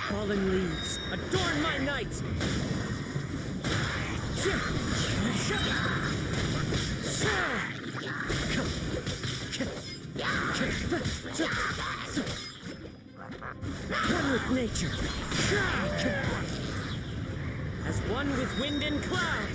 Fallen leaves, adorn my night! One with nature, as one with wind and cloud.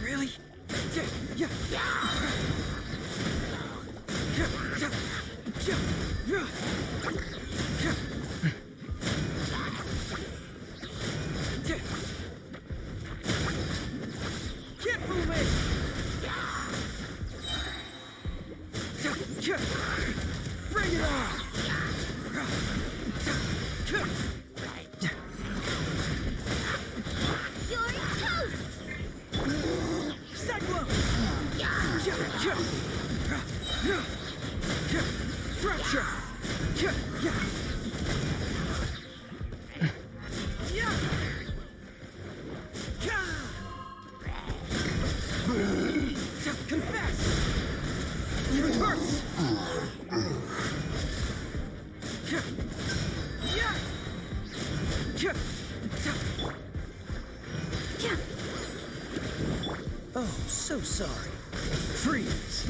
Really? Get moving! Bring it on! You're toast! Cyclone! Fracture! Confess! Reverse! Oh, so sorry. Freeze!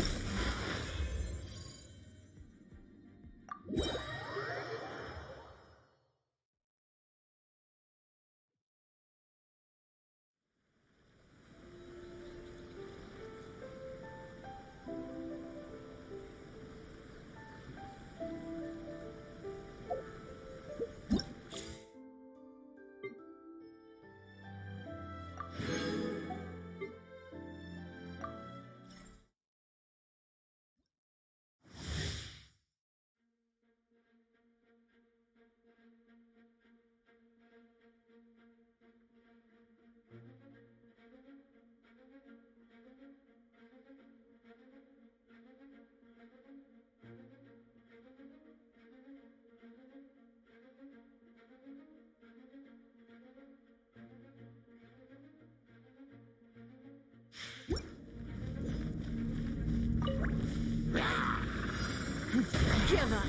Give up.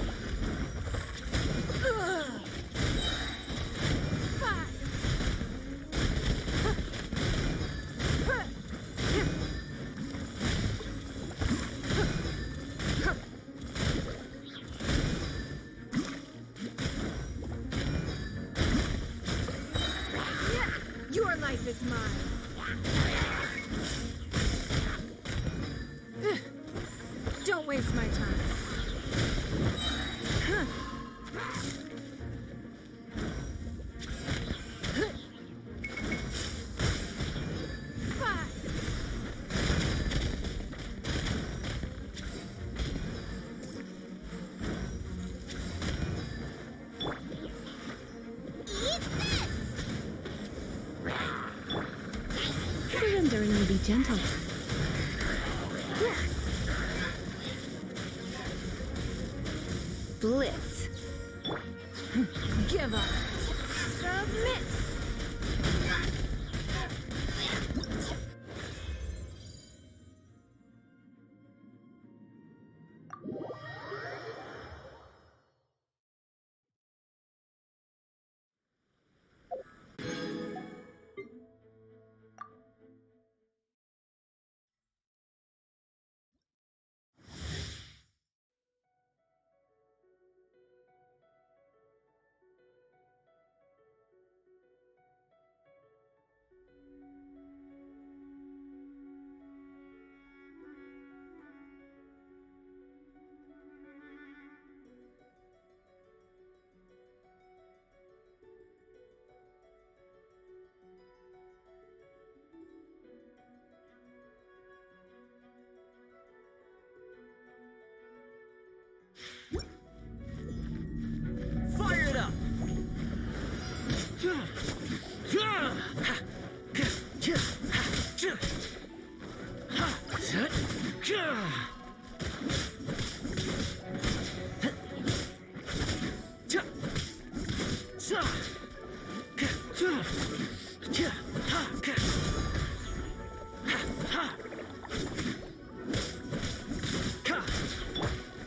Your life is mine. Don't waste my time. Surrendering will be gentle. Blitz. Give up. Submit. Fire it up!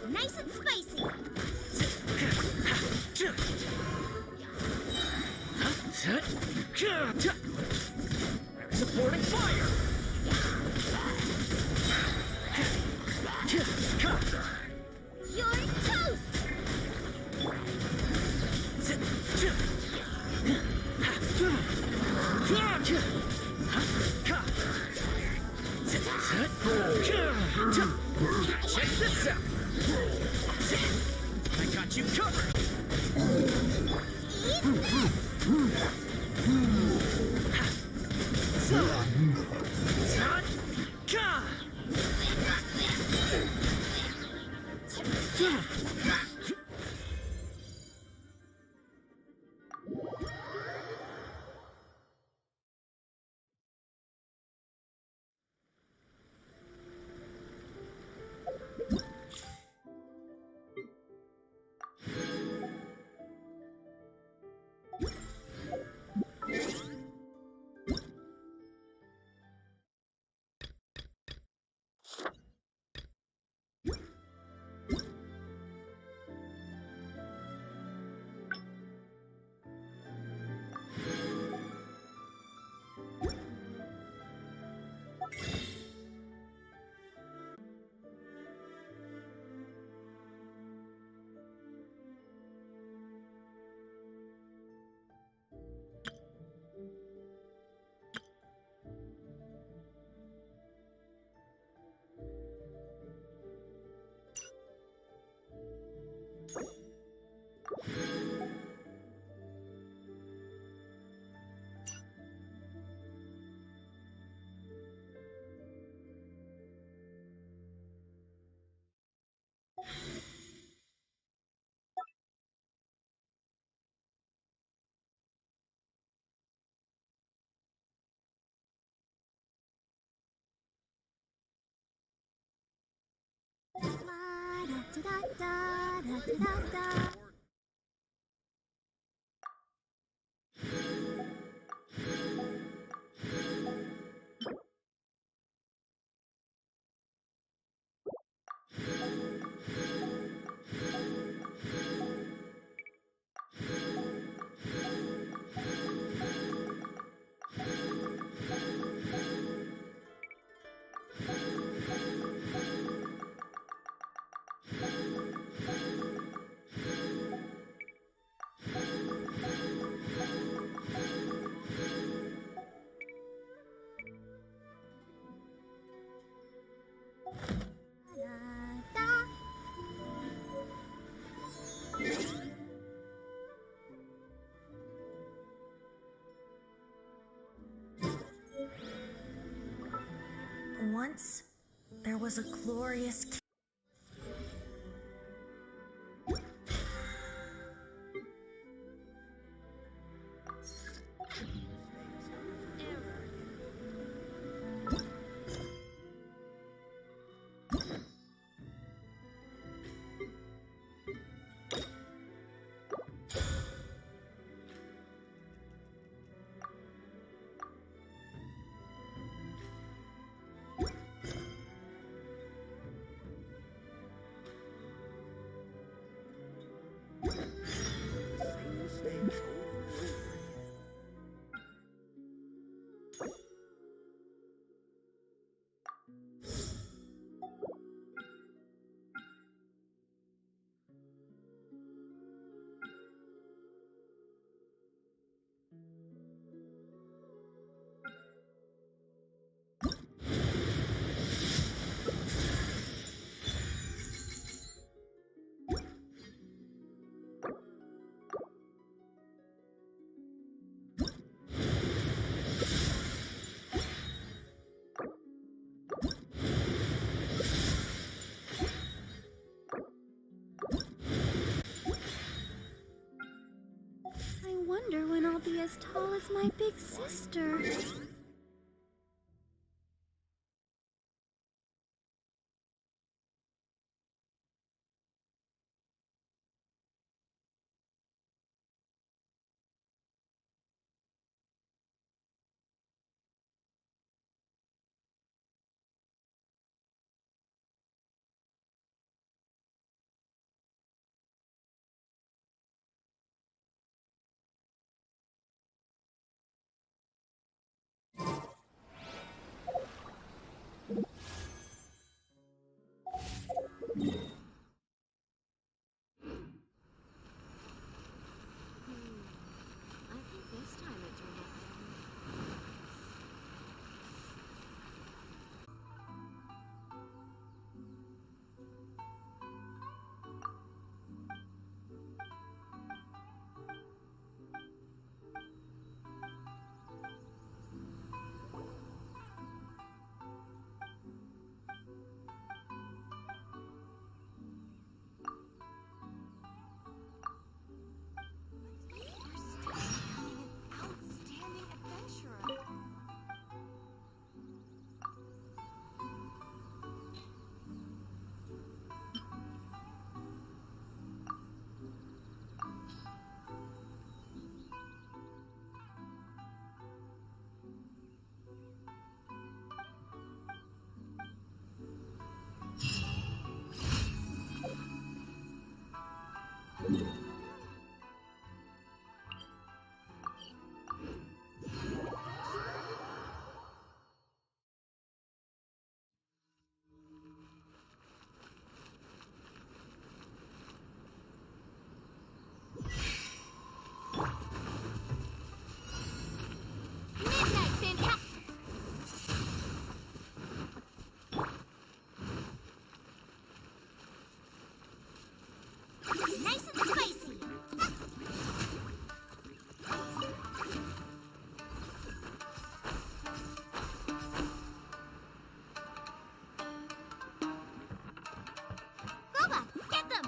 Nice and spicy. Supporting fire! You're toast. Check this out! I got you covered! Once, there was a glorious I wonder when I'll be as tall as my big sister. I think this time it turned out outstanding adventurer. Midnight Fantastic. Nice and spicy. Boba, get them.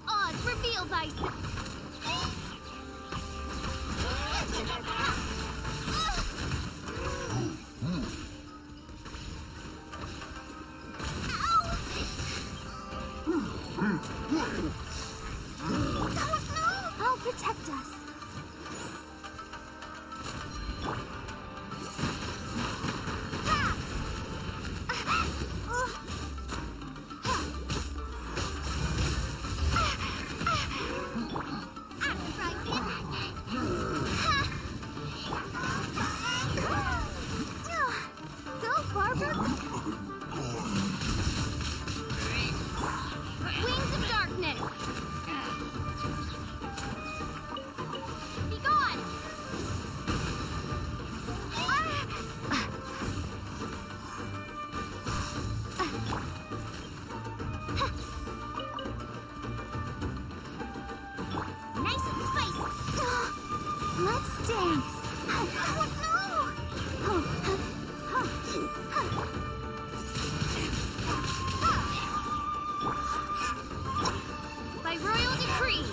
Odds revealed by I'll protect us. Ha! dance. By royal decree.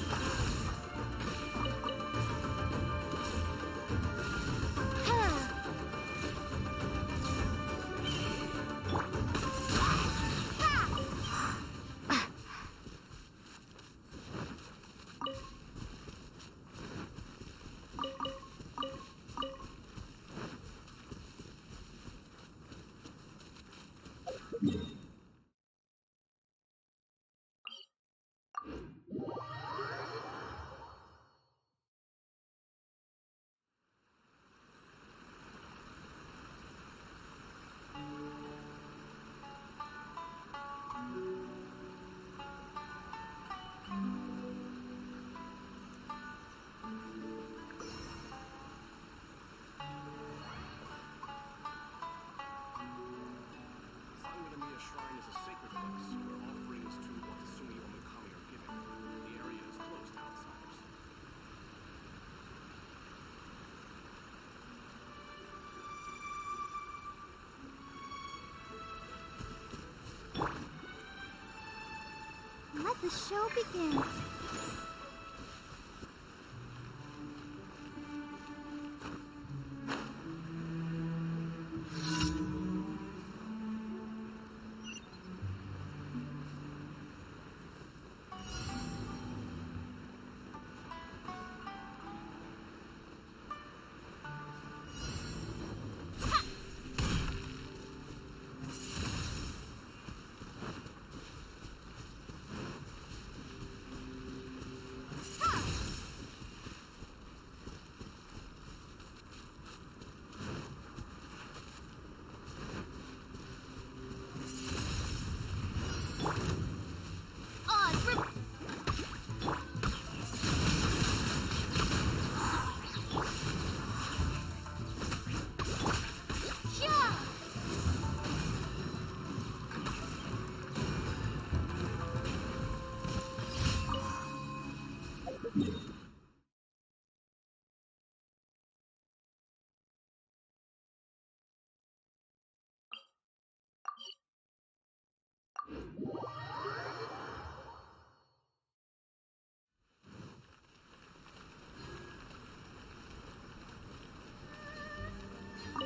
Sanguinamia Shrine is a sacred place where offerings to Watasumi Omikami are given. The area is closed to outsiders. Let the show begin.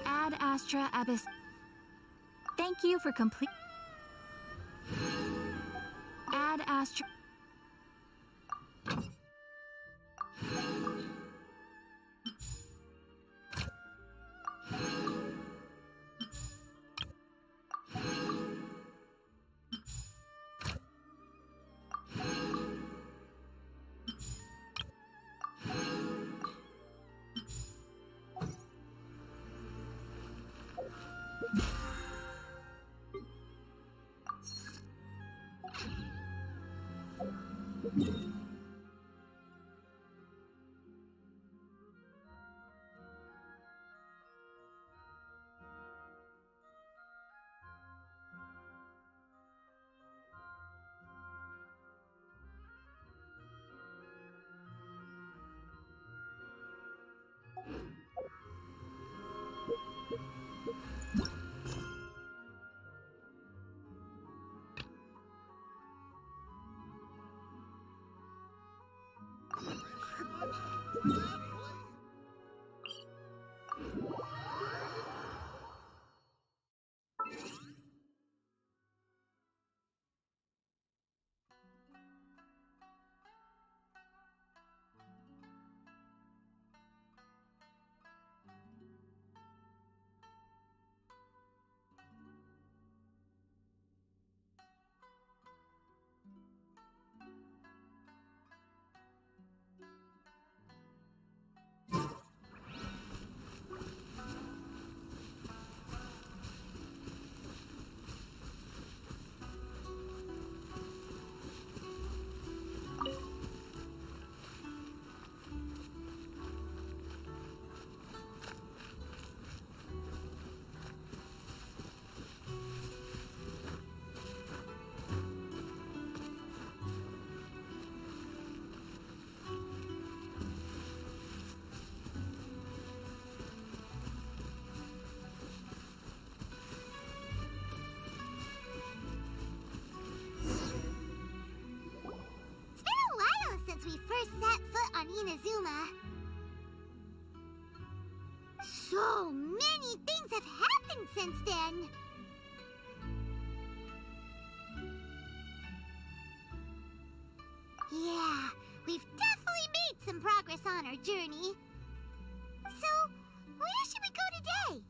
Ad Astra Abyss. Thank you for complete. Ad Astra. So many things have happened since then. Yeah, we've definitely made some progress on our journey. So, where should we go today?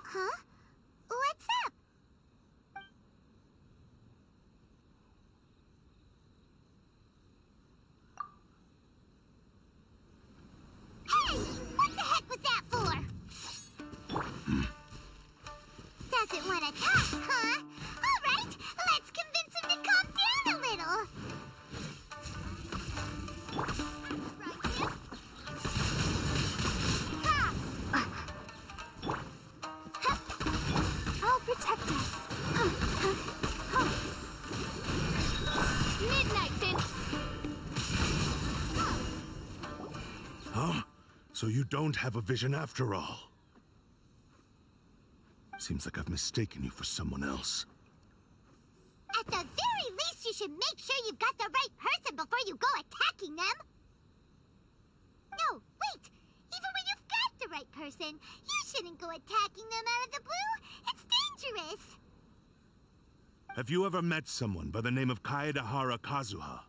Huh? What's up? Hey! What the heck was that for? Doesn't want to talk, huh? Alright, let's convince him to calm down a little. Right here. Ha! I'll protect us. Midnight, Finn. Huh? So you don't have a vision after all? Seems like I've mistaken you for someone else. At the very least, you should make sure you've got the right person before you go attacking them. No, wait. Even when you've got the right person, you shouldn't go attacking them out of the blue. It's dangerous. Have you ever met someone by the name of Kaedahara Kazuha?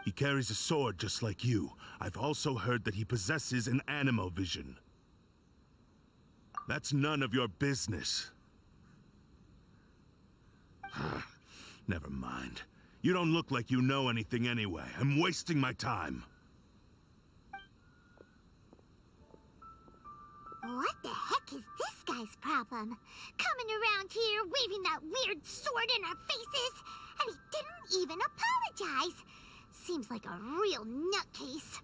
He carries a sword just like you. I've also heard that he possesses an animo vision. That's none of your business. Never mind. You don't look like you know anything anyway. I'm wasting my time. What the heck is this guy's problem? Coming around here, waving that weird sword in our faces, and he didn't even apologize. Seems like a real nutcase.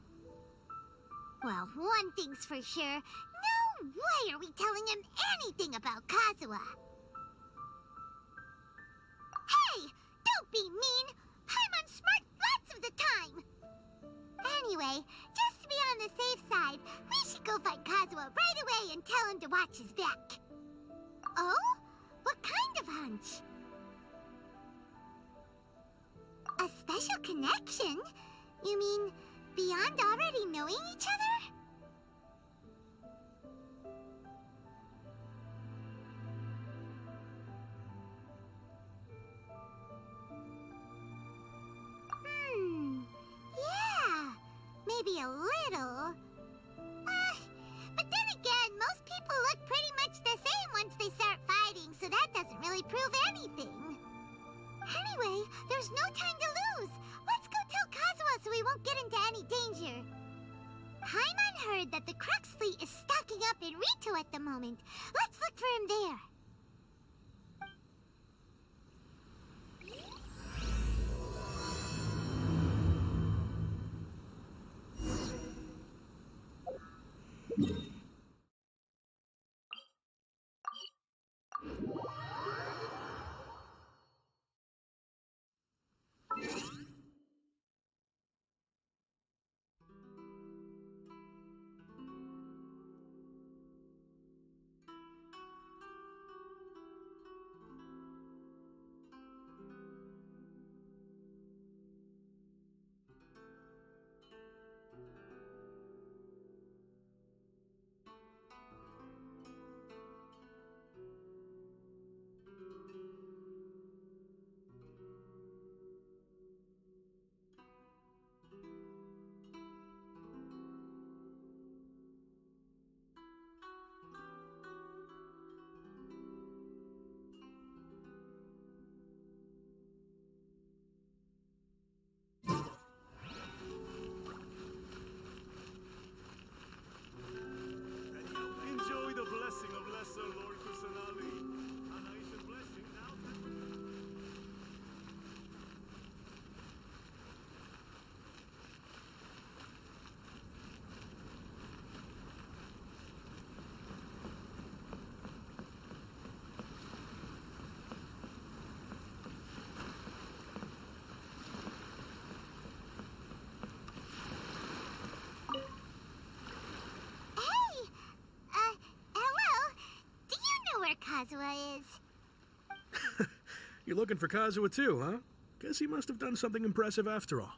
Well, one thing's for sure. No way are we telling him anything about Kazuha. Hey! Don't be mean! I'm on smart lots of the time! Anyway, just to be on the safe side, we should go find Kazuha right away and tell him to watch his back. Oh? What kind of hunch? A special connection? You mean beyond already knowing each other? Yeah, maybe a little. But then again, most people look pretty much the same once they start fighting, so that doesn't really prove anything. Anyway, there's no time to lose. Let's go tell Kazuha so we won't get into any danger. Paimon heard that the Crux fleet is stocking up in Rito at the moment. Let's look for him there. Enjoy the blessing of Lesser Lord Kusanagi. An ancient blessing now. Hello? Do you know where Kazuha is? You're looking for Kazuha too, huh? Guess he must have done something impressive after all.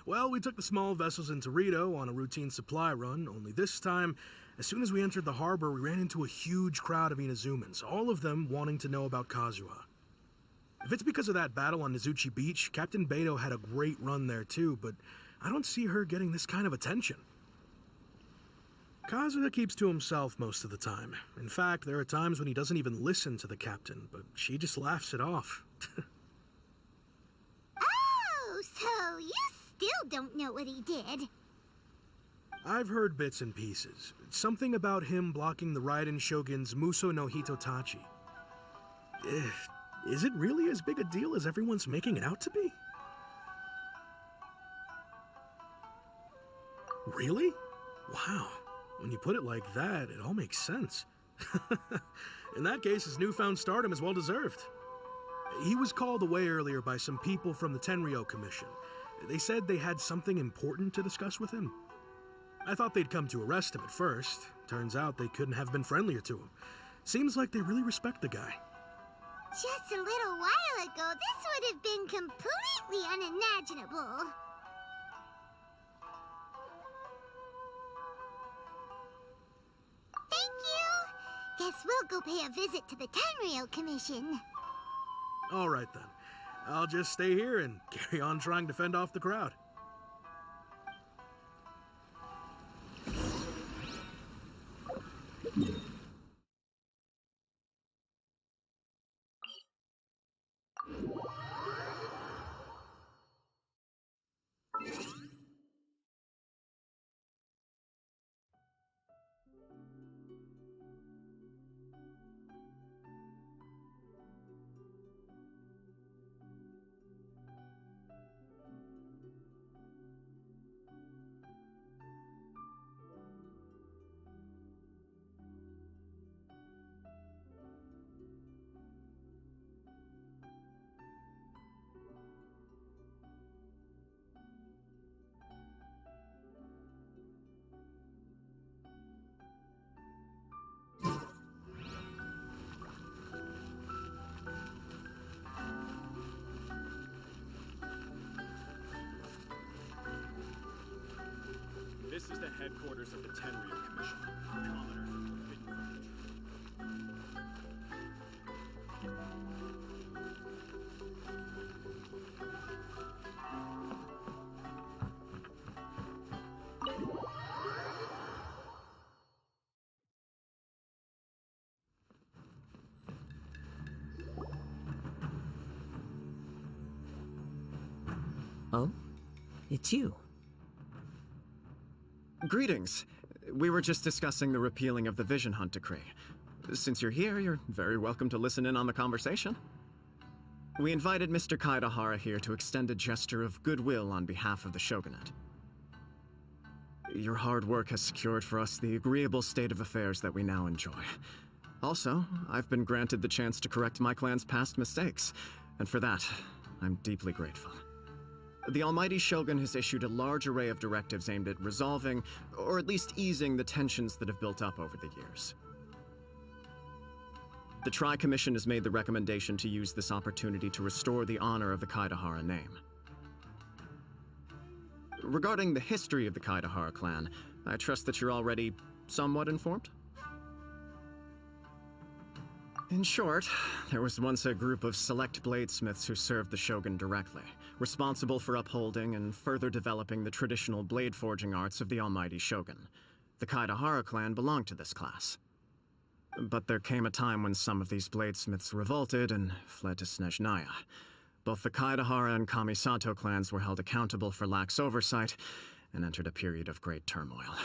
Well, we took the small vessels into Rito on a routine supply run, only this time, as soon as we entered the harbor, we ran into a huge crowd of Inazumans, all of them wanting to know about Kazuha. If it's because of that battle on Nizuchi Beach, Captain Beto had a great run there too, but I don't see her getting this kind of attention. Kazuha keeps to himself most of the time. In fact, there are times when he doesn't even listen to the captain, but she just laughs it off. Oh, so you still don't know what he did? I've heard bits and pieces. Something about him blocking the Raiden Shogun's Muso no Hitotachi. Is it really as big a deal as everyone's making it out to be? Really? Wow. When you put it like that, it all makes sense. In that case, his newfound stardom is well deserved. He was called away earlier by some people from the Tenryou Commission. They said they had something important to discuss with him. I thought they'd come to arrest him at first. Turns out they couldn't have been friendlier to him. Seems like they really respect the guy. Just a little while ago, this would have been completely unimaginable. Thank you! Guess we'll go pay a visit to the Tenryou Commission. All right then. I'll just stay here and carry on trying to fend off the crowd. This is the headquarters of the Tenryou Commission. Commoner for forbidden Oh? It's you. Greetings. We were just discussing the repealing of the Vision Hunt decree. Since you're here, you're very welcome to listen in on the conversation. We invited Mr. Kaidahara here to extend a gesture of goodwill on behalf of the Shogunate. Your hard work has secured for us the agreeable state of affairs that we now enjoy. Also, I've been granted the chance to correct my clan's past mistakes, and for that, I'm deeply grateful. The Almighty Shogun has issued a large array of directives aimed at resolving, or at least easing, the tensions that have built up over the years. The Tri-Commission has made the recommendation to use this opportunity to restore the honor of the Kaidahara name. Regarding the history of the Kaidahara clan, I trust that you're already somewhat informed? In short, there was once a group of select bladesmiths who served the Shogun directly, responsible for upholding and further developing the traditional blade forging arts of the Almighty Shogun. The Kaidahara clan belonged to this class. But there came a time when some of these bladesmiths revolted and fled to Snezhnaya. Both the Kaidahara and Kamisato clans were held accountable for lax oversight and entered a period of great turmoil.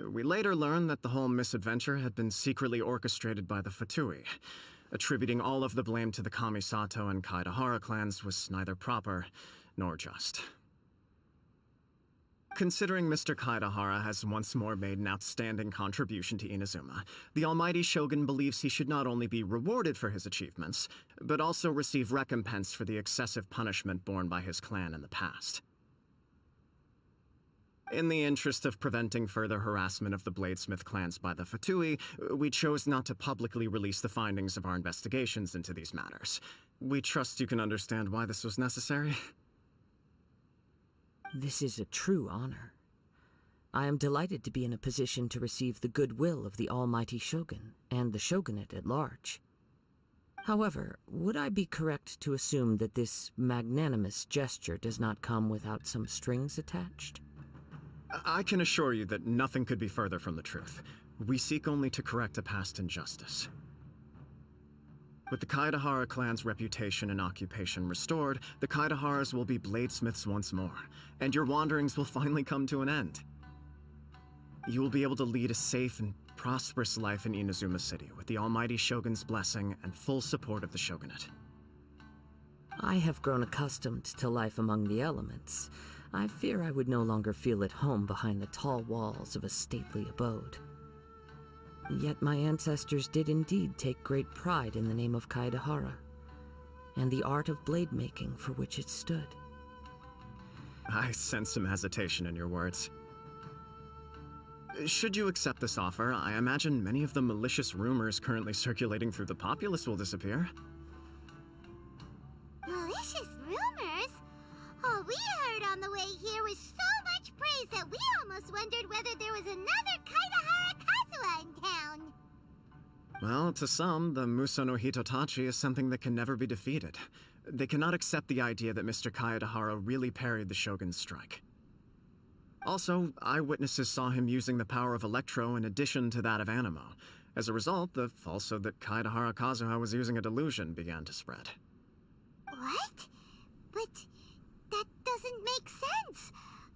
We later learned that the whole misadventure had been secretly orchestrated by the Fatui. Attributing all of the blame to the Kamisato and Kaidahara clans was neither proper nor just. Considering Mr. Kaidahara has once more made an outstanding contribution to Inazuma, the Almighty Shogun believes he should not only be rewarded for his achievements, but also receive recompense for the excessive punishment borne by his clan in the past. In the interest of preventing further harassment of the Bladesmith clans by the Fatui, we chose not to publicly release the findings of our investigations into these matters. We trust you can understand why this was necessary. This is a true honor. I am delighted to be in a position to receive the goodwill of the almighty Shogun and the shogunate at large. However, would I be correct to assume that this magnanimous gesture does not come without some strings attached? I can assure you that nothing could be further from the truth. We seek only to correct a past injustice. With the Kaedahara clan's reputation and occupation restored, the Kaedaharas will be bladesmiths once more, and your wanderings will finally come to an end. You will be able to lead a safe and prosperous life in Inazuma City with the almighty Shogun's blessing and full support of the Shogunate. I have grown accustomed to life among the elements. I fear I would no longer feel at home behind the tall walls of a stately abode. Yet my ancestors did indeed take great pride in the name of Kaedahara, and the art of blade making for which it stood. I sense some hesitation in your words. Should you accept this offer, I imagine many of the malicious rumors currently circulating through the populace will disappear. Malicious rumors? All we heard on the way here was so much praise that we almost wondered whether there was another Kaedahara Kazuha in town. Well, to some, the Muso no Hitotachi is something that can never be defeated. They cannot accept the idea that Mr. Kaedahara really parried the Shogun's strike. Also, eyewitnesses saw him using the power of Electro in addition to that of Animo. As a result, the falsehood that Kaedahara Kazuha was using a delusion began to spread. What? But that doesn't make sense.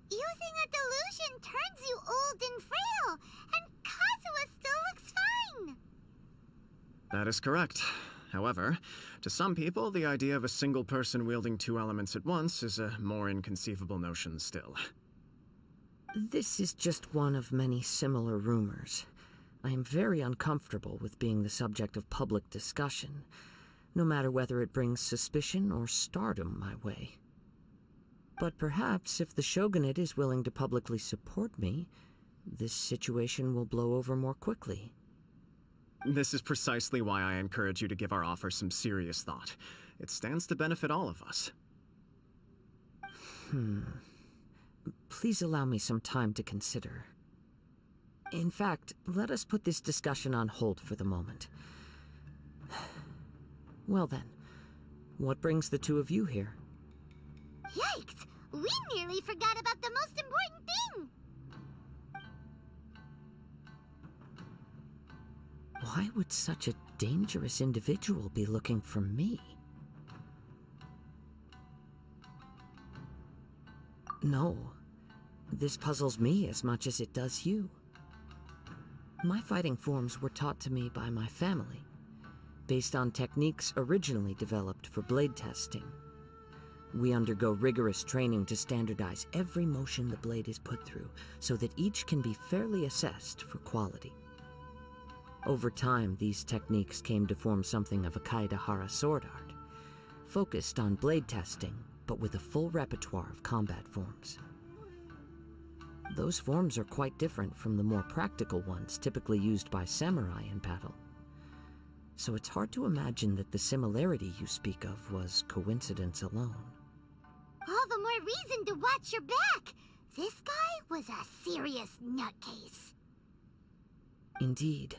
Using a delusion turns you old and frail, and Kazuha still looks fine. That is correct. However, to some people, the idea of a single person wielding two elements at once is a more inconceivable notion still. This is just one of many similar rumors. I am very uncomfortable with being the subject of public discussion, no matter whether it brings suspicion or stardom my way. But perhaps if the Shogunate is willing to publicly support me, this situation will blow over more quickly. This is precisely why I encourage you to give our offer some serious thought. It stands to benefit all of us. Please allow me some time to consider. In fact, let us put this discussion on hold for the moment. Well then, what brings the two of you here? Yikes! We nearly forgot about the most important thing! Why would such a dangerous individual be looking for me? No, this puzzles me as much as it does you. My fighting forms were taught to me by my family, based on techniques originally developed for blade testing. We undergo rigorous training to standardize every motion the blade is put through, so that each can be fairly assessed for quality. Over time, these techniques came to form something of a Kaedahara sword art, focused on blade testing, but with a full repertoire of combat forms. Those forms are quite different from the more practical ones typically used by samurai in battle. So it's hard to imagine that the similarity you speak of was coincidence alone. All the more reason to watch your back! This guy was a serious nutcase. Indeed.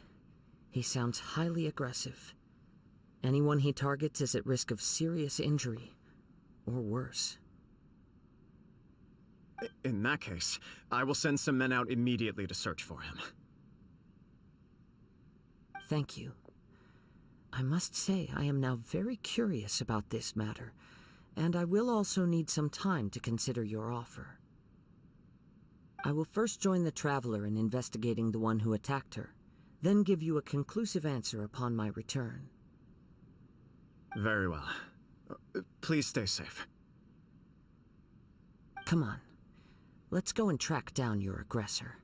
He sounds highly aggressive. Anyone he targets is at risk of serious injury, or worse. In that case, I will send some men out immediately to search for him. Thank you. I must say I am now very curious about this matter, and I will also need some time to consider your offer. I will first join the Traveler in investigating the one who attacked her, then give you a conclusive answer upon my return. Very well. Please stay safe. Come on. Let's go and track down your aggressor.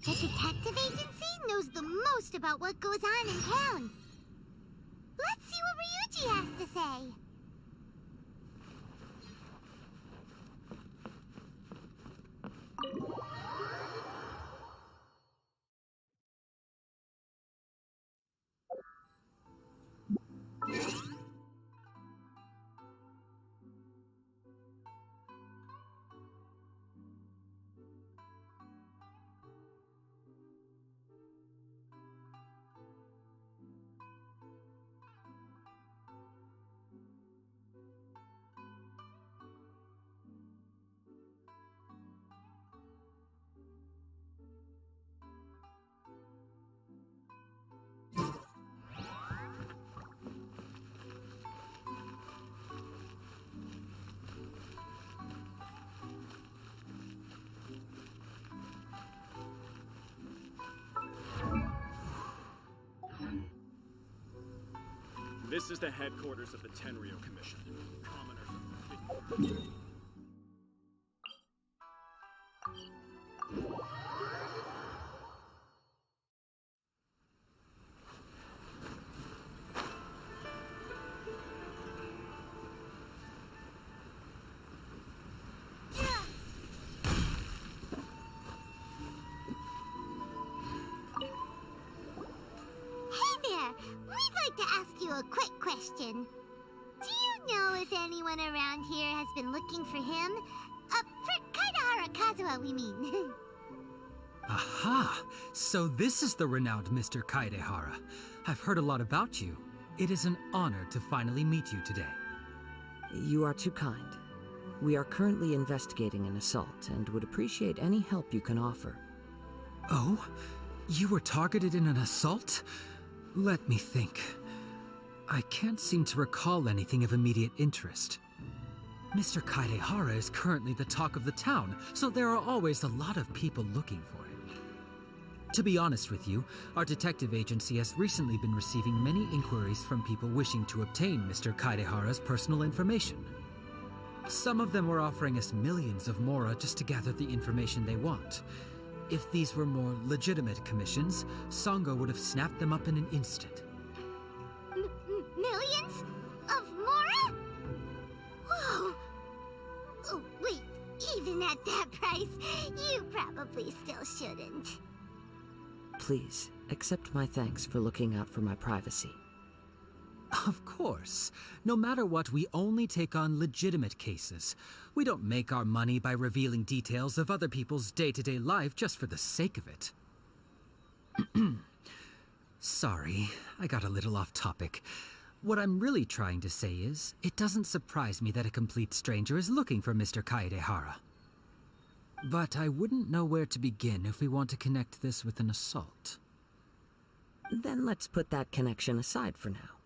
The detective agency knows the most about what goes on in town. Let's see what Ryuji has to say. This is the headquarters of the Tenryo Commission. Commoners of the Hidden. A quick question. Do you know if anyone around here has been looking for him? For Kaidahara Kazuha, we mean. Aha! So this is the renowned Mr. Kaidehara. I've heard a lot about you. It is an honor to finally meet you today. You are too kind. We are currently investigating an assault and would appreciate any help you can offer. Oh? You were targeted in an assault? Let me think. I can't seem to recall anything of immediate interest. Mr. Kaidehara is currently the talk of the town, so there are always a lot of people looking for him. To be honest with you, our detective agency has recently been receiving many inquiries from people wishing to obtain Mr. Kaidehara's personal information. Some of them were offering us millions of mora just to gather the information they want. If these were more legitimate commissions, Sango would have snapped them up in an instant. Millions? Of mora? Whoa! Oh, wait, even at that price, you probably still shouldn't. Please, accept my thanks for looking out for my privacy. Of course. No matter what, we only take on legitimate cases. We don't make our money by revealing details of other people's day-to-day life just for the sake of it. Sorry, I got a little off topic. What I'm really trying to say is, it doesn't surprise me that a complete stranger is looking for Mr. Kaidehara. But I wouldn't know where to begin if we want to connect this with an assault. Then let's put that connection aside for now.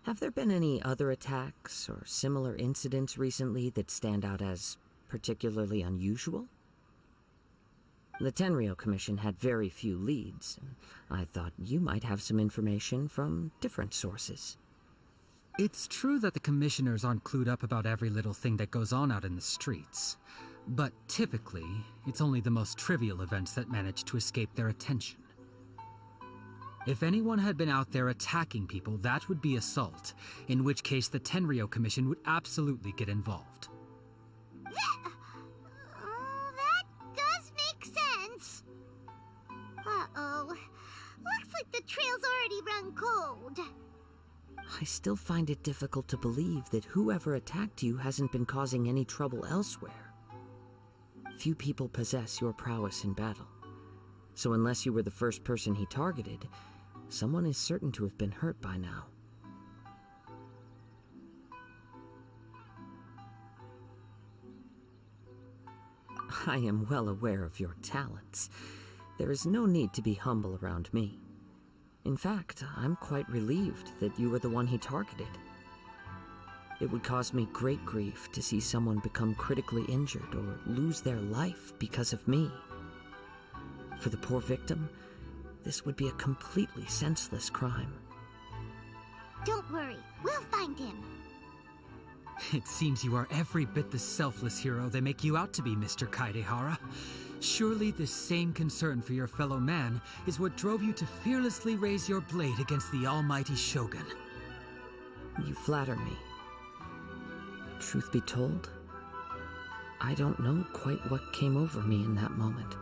Have there been any other attacks or similar incidents recently that stand out as particularly unusual? The Tenryo Commission had very few leads, and I thought you might have some information from different sources. It's true that the commissioners aren't clued up about every little thing that goes on out in the streets. But typically, it's only the most trivial events that manage to escape their attention. If anyone had been out there attacking people, that would be assault, in which case the Tenryo Commission would absolutely get involved. That does make sense. Uh-oh. Looks like the trail's already run cold. I still find it difficult to believe that whoever attacked you hasn't been causing any trouble elsewhere. Few people possess your prowess in battle, so unless you were the first person he targeted, someone is certain to have been hurt by now. I am well aware of your talents. There is no need to be humble around me. In fact, I'm quite relieved that you were the one he targeted. It would cause me great grief to see someone become critically injured or lose their life because of me. For the poor victim, this would be a completely senseless crime. Don't worry, we'll find him. It seems you are every bit the selfless hero they make you out to be, Mr. Kaidehara. Surely this same concern for your fellow man is what drove you to fearlessly raise your blade against the almighty Shogun. You flatter me. Truth be told, I don't know quite what came over me in that moment.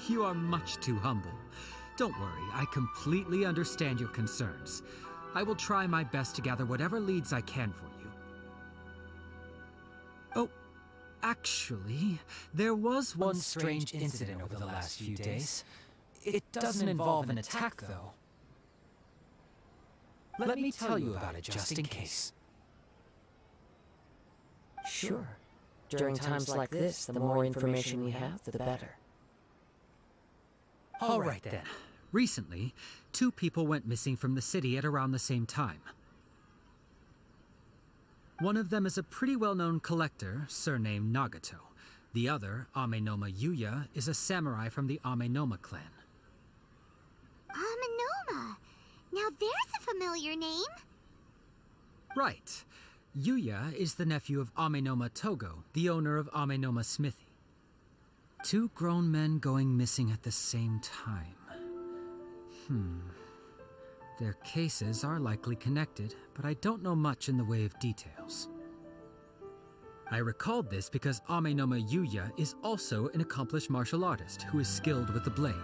You are much too humble. Don't worry, I completely understand your concerns. I will try my best to gather whatever leads I can for you. Oh, actually, there was one strange incident over the last few days. It doesn't involve an attack, though. Let me tell you about it just in case. Sure. During times like this, the more information we have, the better. All right then. Recently, 2 people went missing from the city at around the same time. One of them is a pretty well-known collector, surnamed Nagato. The other, Amenoma Yuya, is a samurai from the Amenoma clan. Amenoma. Now there's a familiar name. Right. Yuya is the nephew of Amenoma Togo, the owner of Amenoma Smithy. Two grown men going missing at the same time. Their cases are likely connected, but I don't know much in the way of details. I recalled this because Amenoma Yuya is also an accomplished martial artist who is skilled with the blade.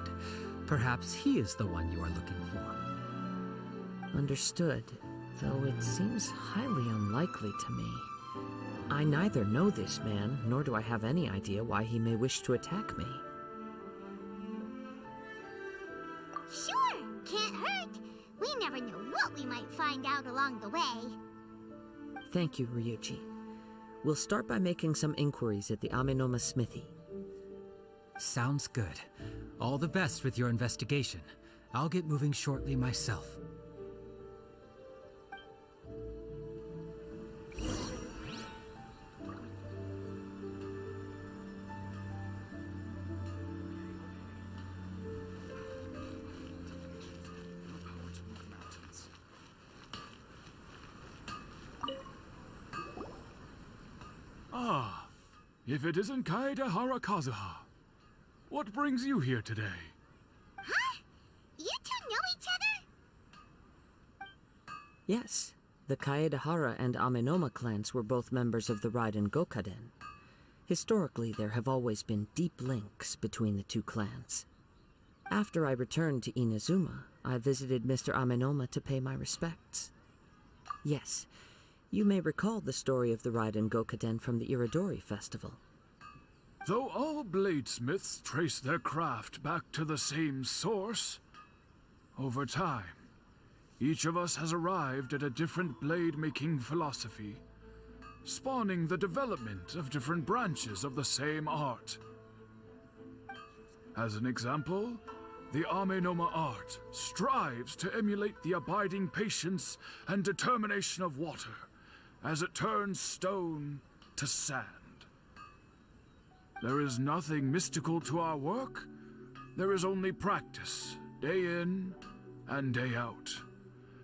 Perhaps he is the one you are looking for. Understood, though it seems highly unlikely to me. I neither know this man, nor do I have any idea why he may wish to attack me. Sure, can't hurt. We never know what we might find out along the way. Thank you, Ryuji. We'll start by making some inquiries at the Amenoma Smithy. Sounds good. All the best with your investigation. I'll get moving shortly myself. Ah, if it isn't Kaedehara Kazuha. What brings you here today? Huh? You two know each other? Yes, the Kaedehara and Amenoma clans were both members of the Raiden Gokaden. Historically, there have always been deep links between the two clans. After I returned to Inazuma, I visited Mr. Amenoma to pay my respects. Yes, you may recall the story of the Raiden Gokaden from the Iridori Festival. Though all bladesmiths trace their craft back to the same source, over time, each of us has arrived at a different blade-making philosophy, spawning the development of different branches of the same art. As an example, the Amenoma art strives to emulate the abiding patience and determination of water as it turns stone to sand. There is nothing mystical to our work. There is only practice, day in and day out,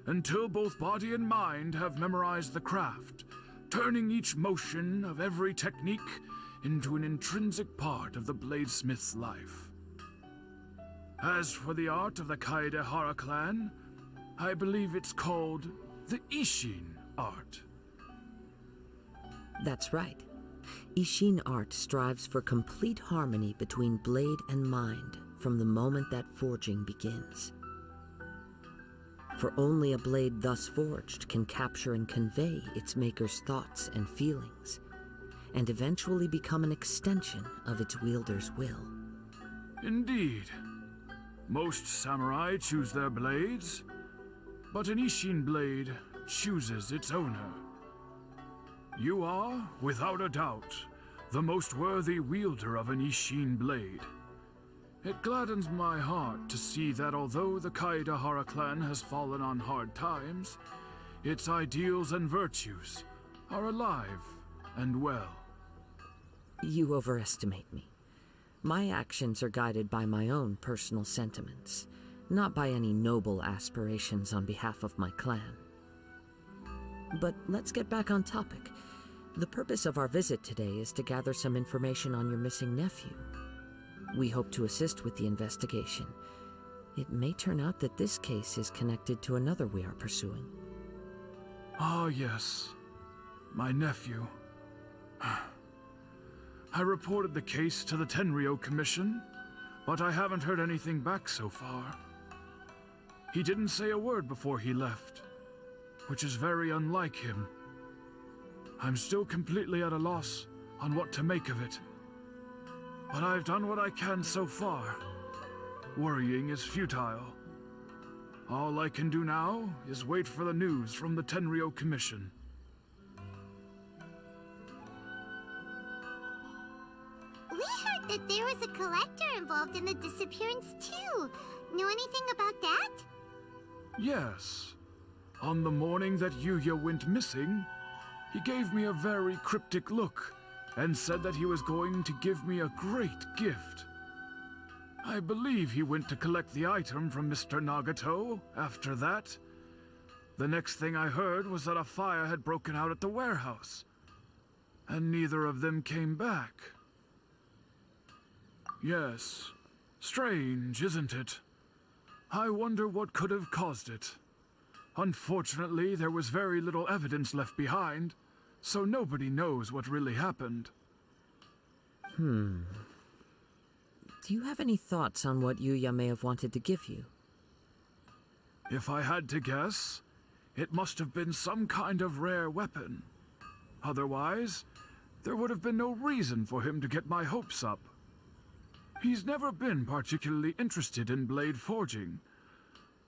until both body and mind have memorized the craft, turning each motion of every technique into an intrinsic part of the bladesmith's life. As for the art of the Kaedehara clan, I believe it's called the Ishin art. That's right. Ishin art strives for complete harmony between blade and mind from the moment that forging begins. For only a blade thus forged can capture and convey its maker's thoughts and feelings, and eventually become an extension of its wielder's will. Indeed. Most samurai choose their blades, but an Ishin blade chooses its owner. You are, without a doubt, the most worthy wielder of an Ishin blade. It gladdens my heart to see that although the Kaedehara clan has fallen on hard times, its ideals and virtues are alive and well. You overestimate me. My actions are guided by my own personal sentiments, not by any noble aspirations on behalf of my clan. But let's get back on topic. The purpose of our visit today is to gather some information on your missing nephew. We hope to assist with the investigation. It may turn out that this case is connected to another we are pursuing. Ah, yes. My nephew. I reported the case to the Tenryo Commission, but I haven't heard anything back so far. He didn't say a word before he left, which is very unlike him. I'm still completely at a loss on what to make of it. But I've done what I can so far. Worrying is futile. All I can do now is wait for the news from the Tenryo Commission. We heard that there was a collector involved in the disappearance too. Know anything about that? Yes. On the morning that Yuya went missing, he gave me a very cryptic look and said that he was going to give me a great gift. I believe he went to collect the item from Mr. Nagato after that. The next thing I heard was that a fire had broken out at the warehouse, and neither of them came back. Yes, strange, isn't it? I wonder what could have caused it. Unfortunately, there was very little evidence left behind, so nobody knows what really happened. Do you have any thoughts on what Yuya may have wanted to give you? If I had to guess, it must have been some kind of rare weapon. Otherwise, there would have been no reason for him to get my hopes up. He's never been particularly interested in blade forging,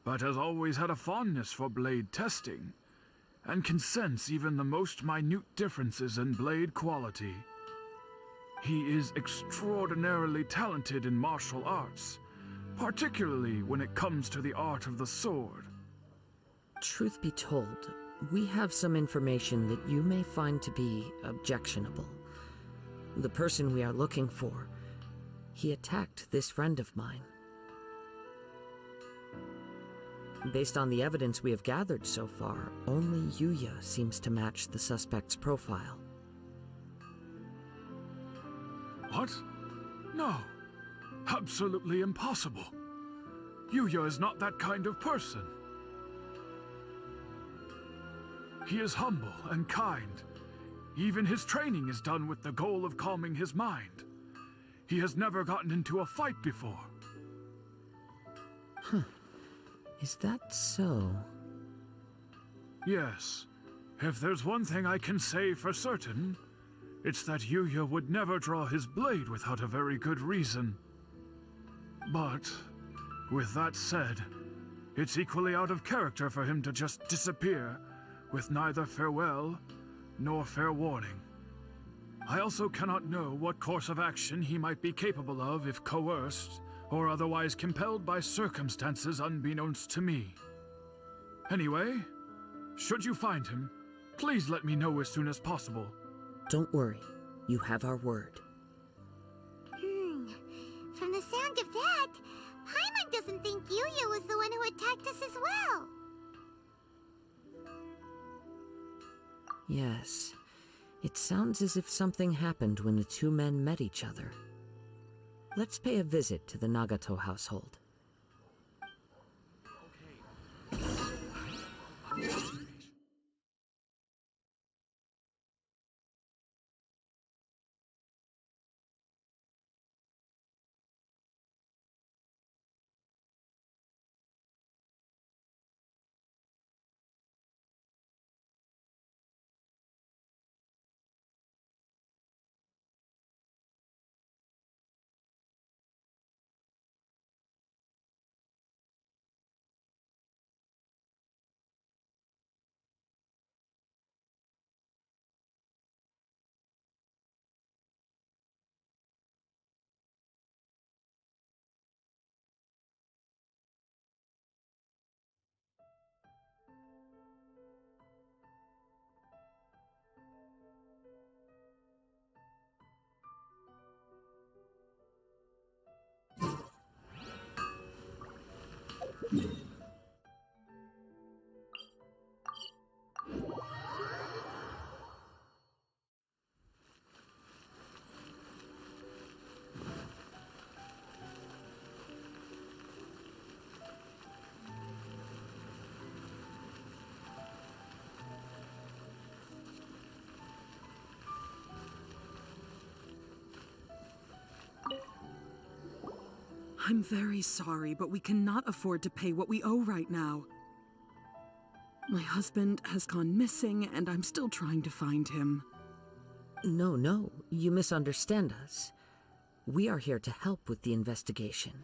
but has always had a fondness for blade testing, and can sense even the most minute differences in blade quality. He is extraordinarily talented in martial arts, particularly when it comes to the art of the sword. Truth be told, we have some information that you may find to be objectionable. The person we are looking for, he attacked this friend of mine. Based on the evidence we have gathered so far, only Yuya seems to match the suspect's profile. What? No. Absolutely impossible. Yuya is not that kind of person. He is humble and kind. Even his training is done with the goal of calming his mind. He has never gotten into a fight before. Is that so? Yes. If there's one thing I can say for certain, it's that Yuya would never draw his blade without a very good reason. But, with that said, it's equally out of character for him to just disappear with neither farewell nor fair warning. I also cannot know what course of action he might be capable of if coerced or otherwise compelled by circumstances unbeknownst to me. Anyway, should you find him, please let me know as soon as possible. Don't worry, you have our word. From the sound of that, Paimon doesn't think Yuya was the one who attacked us as well. Yes, it sounds as if something happened when the two men met each other. Let's pay a visit to the Nagato household. I'm very sorry, but we cannot afford to pay what we owe right now. My husband has gone missing, and I'm still trying to find him. No, you misunderstand us. We are here to help with the investigation.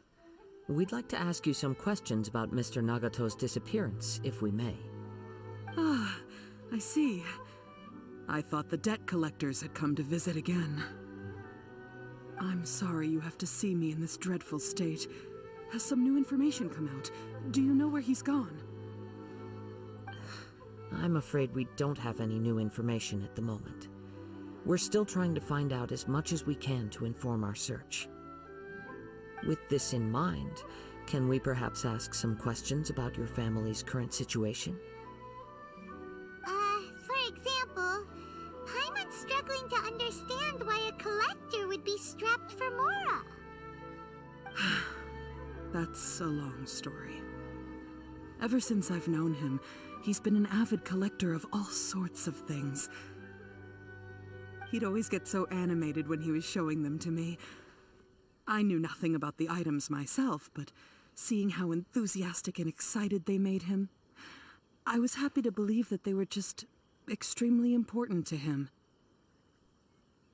We'd like to ask you some questions about Mr. Nagato's disappearance, if we may. Ah, I see. I thought the debt collectors had come to visit again. I'm sorry you have to see me in this dreadful state. Has some new information come out? Do you know where he's gone? I'm afraid we don't have any new information at the moment. We're still trying to find out as much as we can to inform our search. With this in mind, can we perhaps ask some questions about your family's current situation? For example, Paimon's struggling to understand why a collector would be strapped for Mora. That's a long story. Ever since I've known him, he's been an avid collector of all sorts of things. He'd always get so animated when he was showing them to me. I knew nothing about the items myself, but seeing how enthusiastic and excited they made him, I was happy to believe that they were just extremely important to him.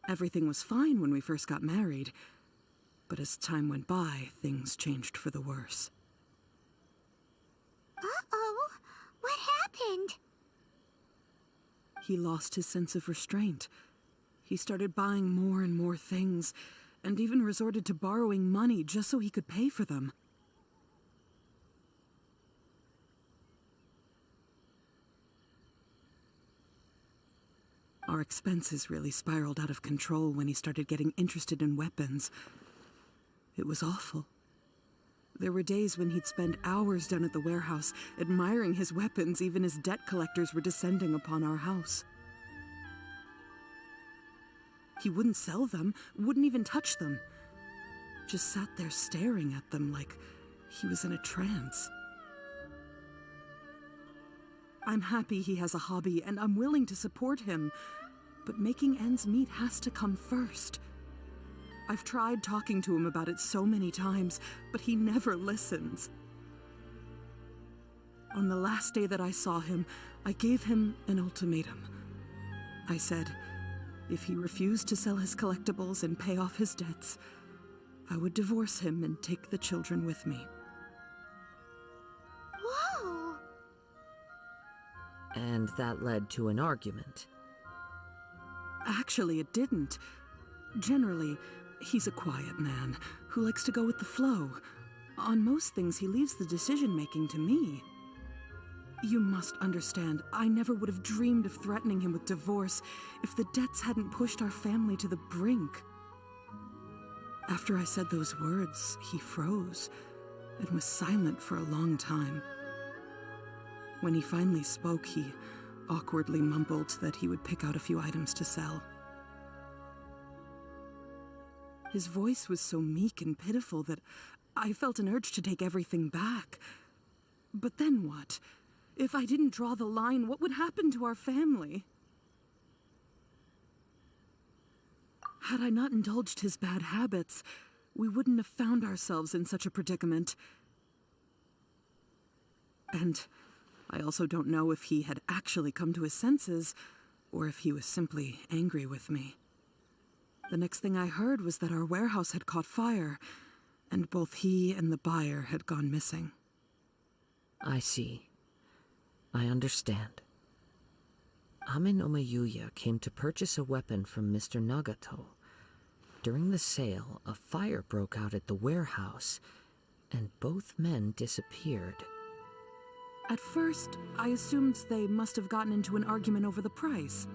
Everything was fine when we first got married, but as time went by, things changed for the worse. Uh-oh, what happened? He lost his sense of restraint. He started buying more and more things, and even resorted to borrowing money just so he could pay for them. Our expenses really spiraled out of control when he started getting interested in weapons. It was awful. There were days when he'd spend hours down at the warehouse, admiring his weapons even as debt collectors were descending upon our house. He wouldn't sell them, wouldn't even touch them. Just sat there staring at them like he was in a trance. I'm happy he has a hobby, and I'm willing to support him. But making ends meet has to come first. I've tried talking to him about it so many times, but he never listens. On the last day that I saw him, I gave him an ultimatum. I said, if he refused to sell his collectibles and pay off his debts, I would divorce him and take the children with me. Whoa! And that led to an argument. Actually, it didn't. Generally, he's a quiet man who likes to go with the flow. On most things, he leaves the decision-making to me. You must understand, I never would have dreamed of threatening him with divorce if the debts hadn't pushed our family to the brink. After I said those words, he froze and was silent for a long time. When he finally spoke, he awkwardly mumbled that he would pick out a few items to sell. His voice was so meek and pitiful that I felt an urge to take everything back. But then what? If I didn't draw the line, what would happen to our family? Had I not indulged his bad habits, we wouldn't have found ourselves in such a predicament. And I also don't know if he had actually come to his senses, or if he was simply angry with me. The next thing I heard was that our warehouse had caught fire, and both he and the buyer had gone missing. I see. I understand. Ame no Mayuya came to purchase a weapon from Mr. Nagato. During the sale, a fire broke out at the warehouse, and both men disappeared. At first, I assumed they must have gotten into an argument over the price.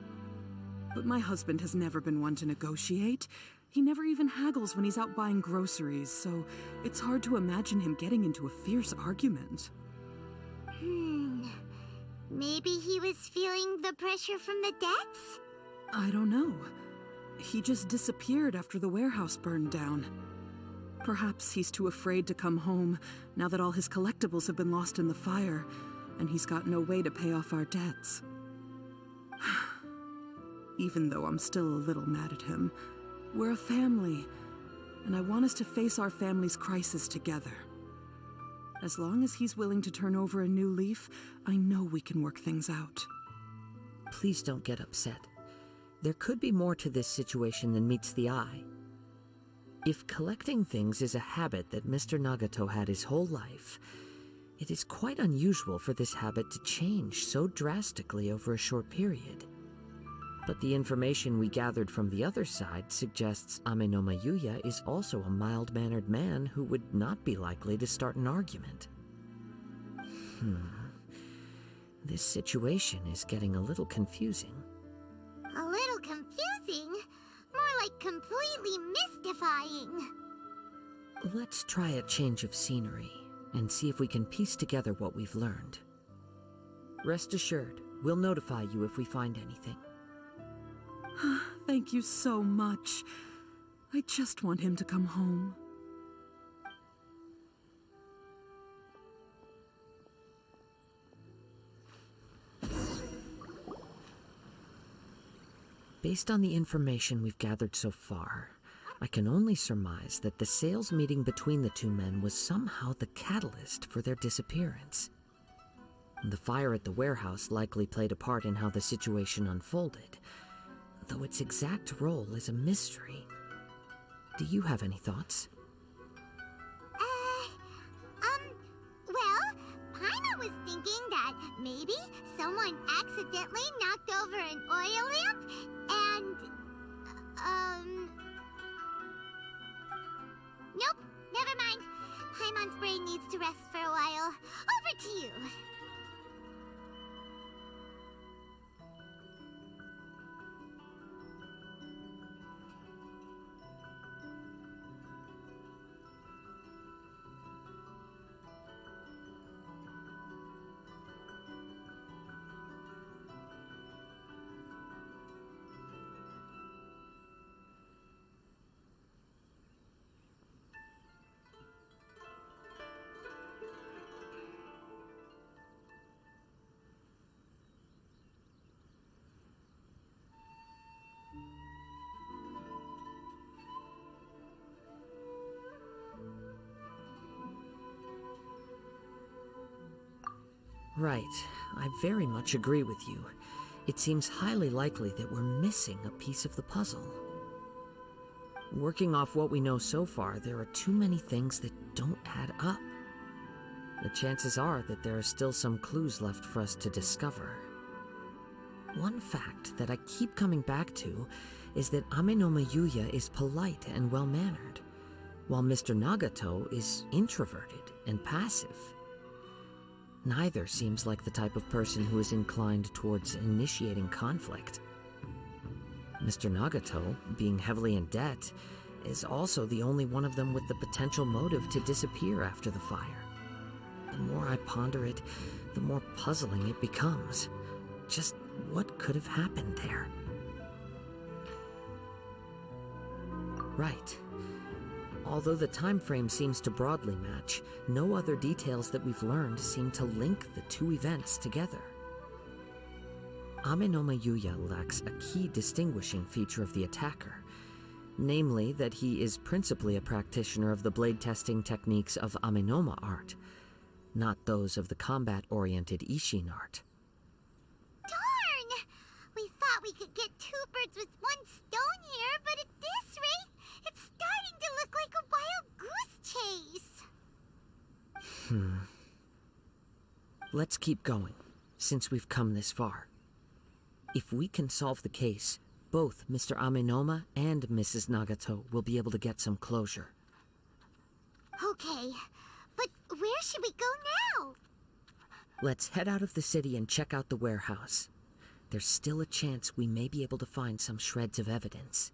But my husband has never been one to negotiate. He never even haggles when he's out buying groceries, so it's hard to imagine him getting into a fierce argument. Maybe he was feeling the pressure from the debts? I don't know. He just disappeared after the warehouse burned down. Perhaps he's too afraid to come home now that all his collectibles have been lost in the fire, and he's got no way to pay off our debts. Even though I'm still a little mad at him, we're a family, and I want us to face our family's crisis together. As long as he's willing to turn over a new leaf, I know we can work things out. Please don't get upset. There could be more to this situation than meets the eye. If collecting things is a habit that Mr. Nagato had his whole life, it is quite unusual for this habit to change so drastically over a short period. But the information we gathered from the other side suggests Ame no Mayuya is also a mild-mannered man who would not be likely to start an argument. This situation is getting a little confusing. A little confusing? More like completely mystifying. Let's try a change of scenery and see if we can piece together what we've learned. Rest assured, we'll notify you if we find anything. Thank you so much. I just want him to come home. Based on the information we've gathered so far, I can only surmise that the sales meeting between the two men was somehow the catalyst for their disappearance. The fire at the warehouse likely played a part in how the situation unfolded, though its exact role is a mystery. Do you have any thoughts? Well, Paimon was thinking that maybe someone accidentally knocked over an oil lamp and, nope, never mind. Paimon's brain needs to rest for a while. Over to you. Right. I very much agree with you. It seems highly likely that we're missing a piece of the puzzle. Working off what we know so far, there are too many things that don't add up. The chances are that there are still some clues left for us to discover. One fact that I keep coming back to is that Amenoma Yuya is polite and well-mannered, while Mr. Nagato is introverted and passive. Neither seems like the type of person who is inclined towards initiating conflict. Mr. Nagato, being heavily in debt, is also the only one of them with the potential motive to disappear after the fire. The more I ponder it, the more puzzling it becomes. Just what could have happened there? Right. Although the time frame seems to broadly match, no other details that we've learned seem to link the two events together. Amenoma Yuya lacks a key distinguishing feature of the attacker, namely that he is principally a practitioner of the blade testing techniques of Amenoma art, not those of the combat-oriented Ishin art. Darn! We thought we could get two birds with one stone here, but at this rate, it's starting to look like a wild goose chase. Let's keep going, since we've come this far. If we can solve the case, both Mr. Amenoma and Mrs. Nagato will be able to get some closure. Okay, but where should we go now? Let's head out of the city and check out the warehouse. There's still a chance we may be able to find some shreds of evidence.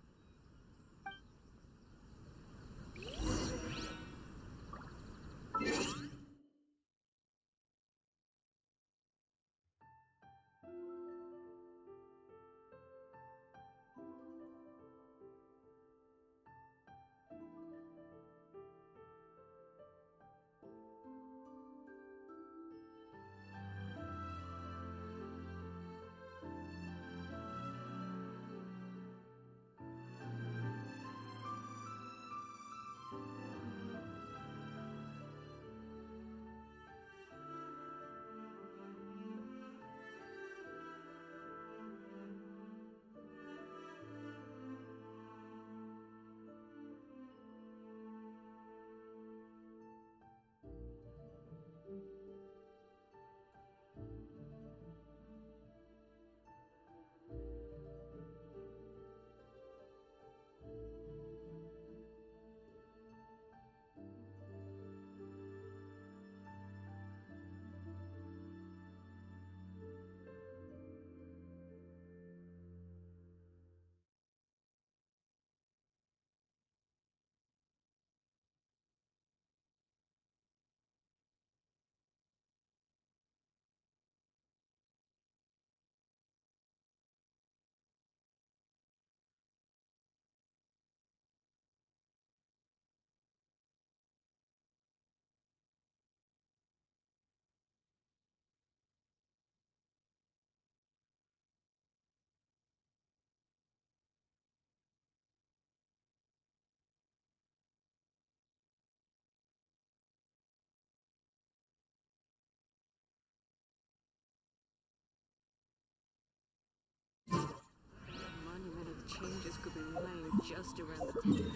changes could be lying just around the corner.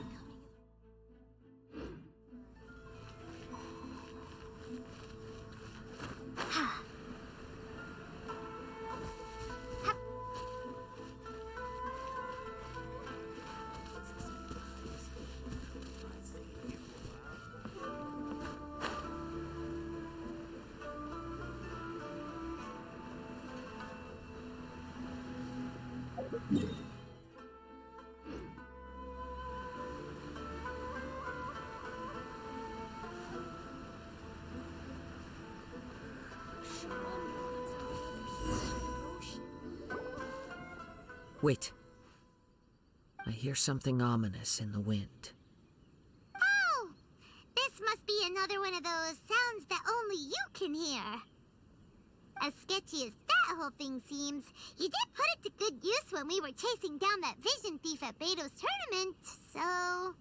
Wait. I hear something ominous in the wind. Oh! This must be another one of those sounds that only you can hear. As sketchy as that whole thing seems, you did put it to good use when we were chasing down that vision thief at Beto's tournament, so...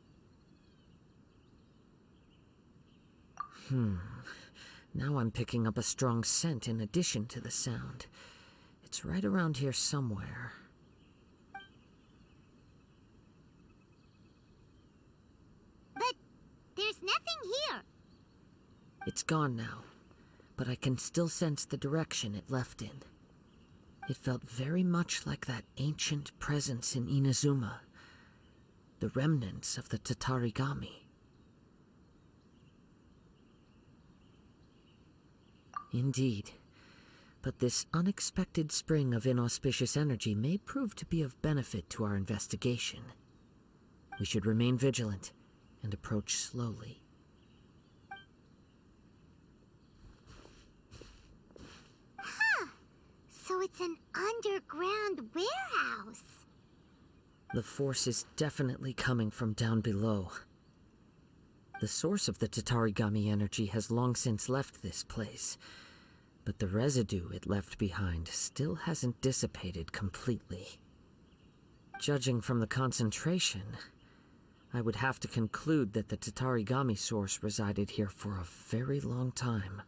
Now I'm picking up a strong scent in addition to the sound. It's right around here somewhere. But there's nothing here. It's gone now, but I can still sense the direction it left in. It felt very much like that ancient presence in Inazuma, the remnants of the Tatarigami. Indeed, but this unexpected spring of inauspicious energy may prove to be of benefit to our investigation. We should remain vigilant and approach slowly. Huh. So it's an underground warehouse. The force is definitely coming from down below. The source of the Tatarigami energy has long since left this place, but the residue it left behind still hasn't dissipated completely. Judging from the concentration, I would have to conclude that the Tatarigami source resided here for a very long time.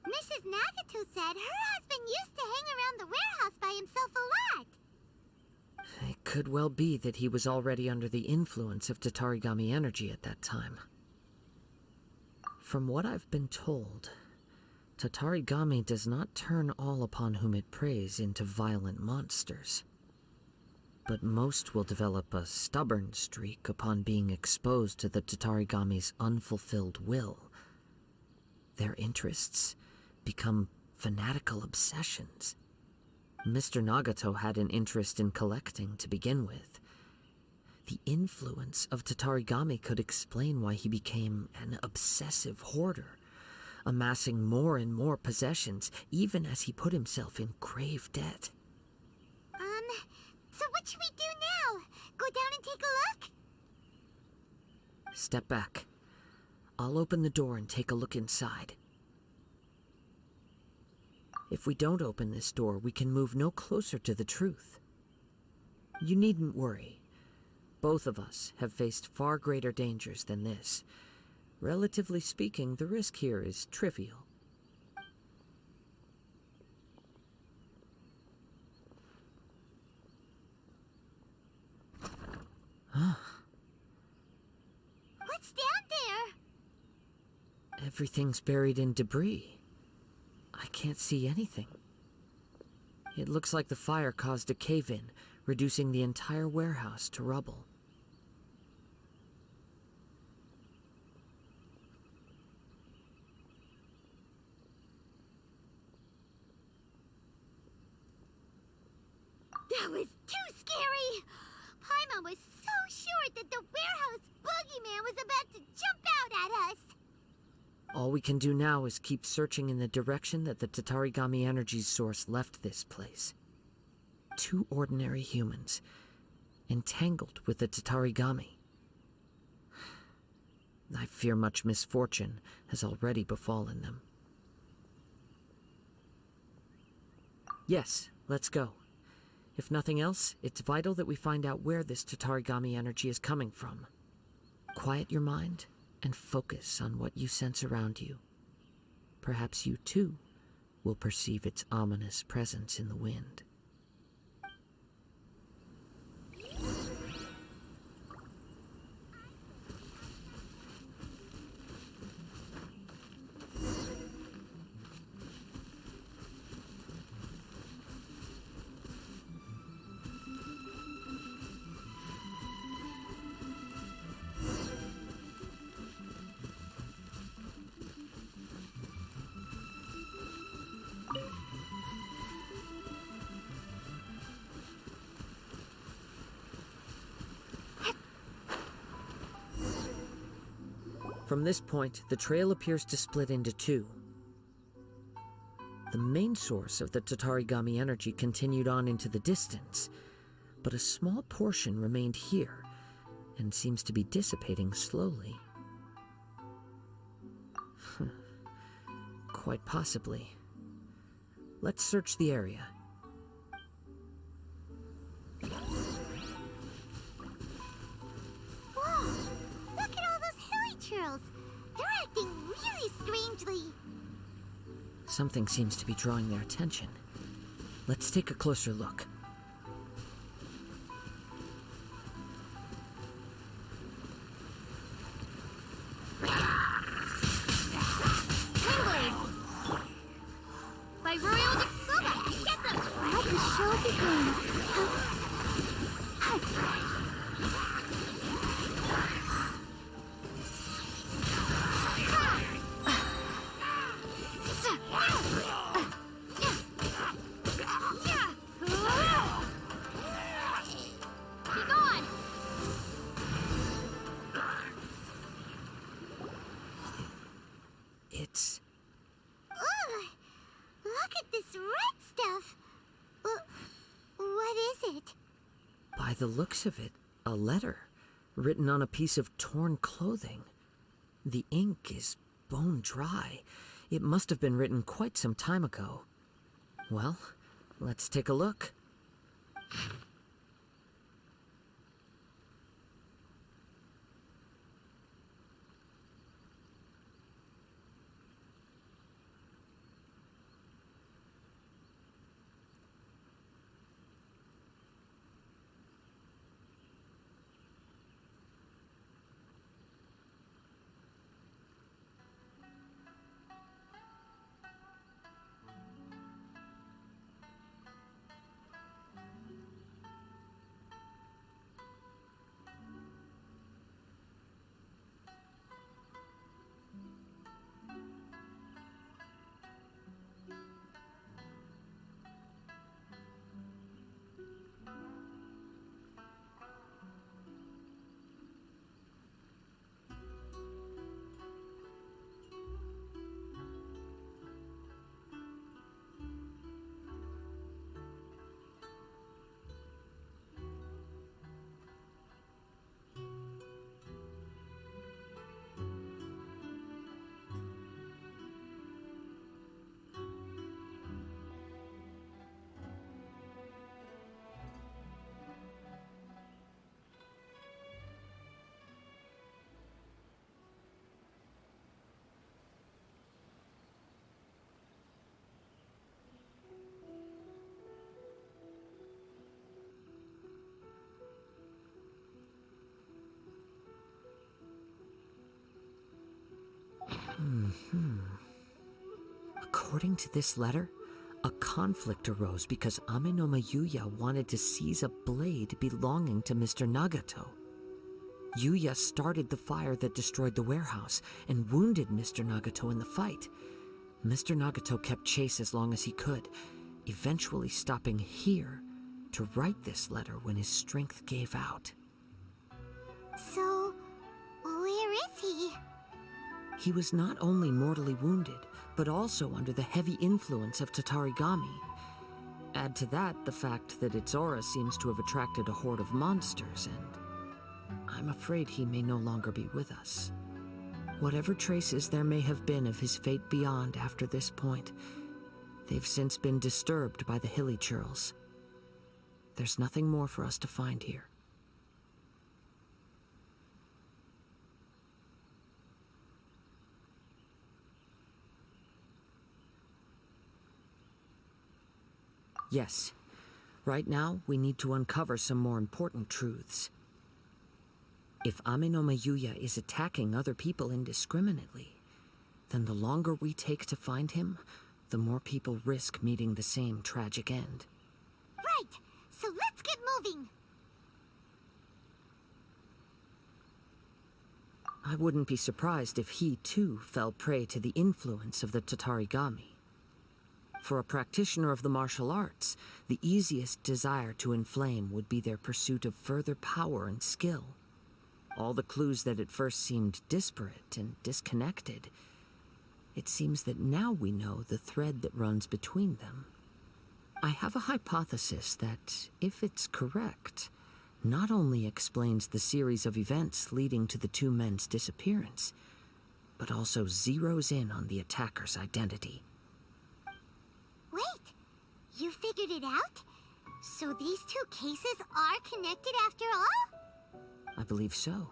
Mrs. Nagato said her husband used to hang around the warehouse by himself a lot. It could well be that he was already under the influence of Tatarigami energy at that time. From what I've been told, Tatarigami does not turn all upon whom it preys into violent monsters. But most will develop a stubborn streak upon being exposed to the Tatarigami's unfulfilled will. Their interests become fanatical obsessions. Mr. Nagato had an interest in collecting to begin with. The influence of Tatarigami could explain why he became an obsessive hoarder, amassing more and more possessions, even as he put himself in grave debt. So what should we do now? Go down and take a look? Step back. I'll open the door and take a look inside. If we don't open this door, we can move no closer to the truth. You needn't worry. Both of us have faced far greater dangers than this. Relatively speaking, the risk here is trivial. What's down there? Everything's buried in debris. I can't see anything. It looks like the fire caused a cave-in, reducing the entire warehouse to rubble. That was too scary! Paimon was so sure that the warehouse boogeyman was about to jump out at us! All we can do now is keep searching in the direction that the Tatarigami energy source left this place. Two ordinary humans, entangled with the Tatarigami. I fear much misfortune has already befallen them. Yes, let's go. If nothing else, it's vital that we find out where this Tatarigami energy is coming from. Quiet your mind and focus on what you sense around you. Perhaps you, too, will perceive its ominous presence in the wind. From this point, the trail appears to split into two. The main source of the Tatarigami energy continued on into the distance, but a small portion remained here and seems to be dissipating slowly. Quite possibly. Let's search the area. Whoa! Look at all those hilly churls! They're acting really strangely. Something seems to be drawing their attention. Let's take a closer look. By Royal Diploma! Get them! Let the show begin! Be gone! It's... Ugh! Look at this red stuff! What is it? By the looks of it, a letter written on a piece of torn clothing. The ink is bone dry. It must have been written quite some time ago. Well, let's take a look. According to this letter, a conflict arose because Amenoma Yuya wanted to seize a blade belonging to Mr. Nagato. Yuya started the fire that destroyed the warehouse and wounded Mr. Nagato in the fight. Mr. Nagato kept chase as long as he could, eventually stopping here to write this letter when his strength gave out. So, where is he? He was not only mortally wounded, but also under the heavy influence of Tatarigami. Add to that the fact that its aura seems to have attracted a horde of monsters, and I'm afraid he may no longer be with us. Whatever traces there may have been of his fate beyond after this point, they've since been disturbed by the hilly churls. There's nothing more for us to find here. Yes. Right now, we need to uncover some more important truths. If Amenoma Yuya is attacking other people indiscriminately, then the longer we take to find him, the more people risk meeting the same tragic end. Right! So let's get moving! I wouldn't be surprised if he, too, fell prey to the influence of the Tatarigami. For a practitioner of the martial arts, the easiest desire to inflame would be their pursuit of further power and skill. All the clues that at first seemed disparate and disconnected. It seems that now we know the thread that runs between them. I have a hypothesis that, if it's correct, not only explains the series of events leading to the two men's disappearance, but also zeroes in on the attacker's identity. Wait, you figured it out? So these two cases are connected after all? I believe so.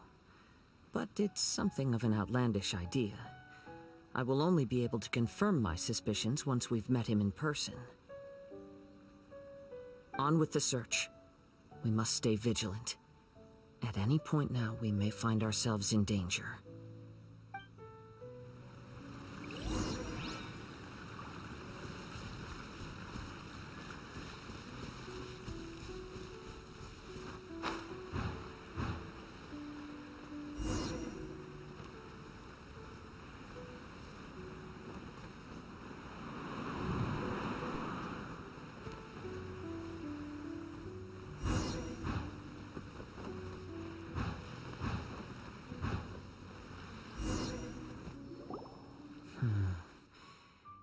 But it's something of an outlandish idea. I will only be able to confirm my suspicions once we've met him in person. On with the search. We must stay vigilant. At any point now, we may find ourselves in danger.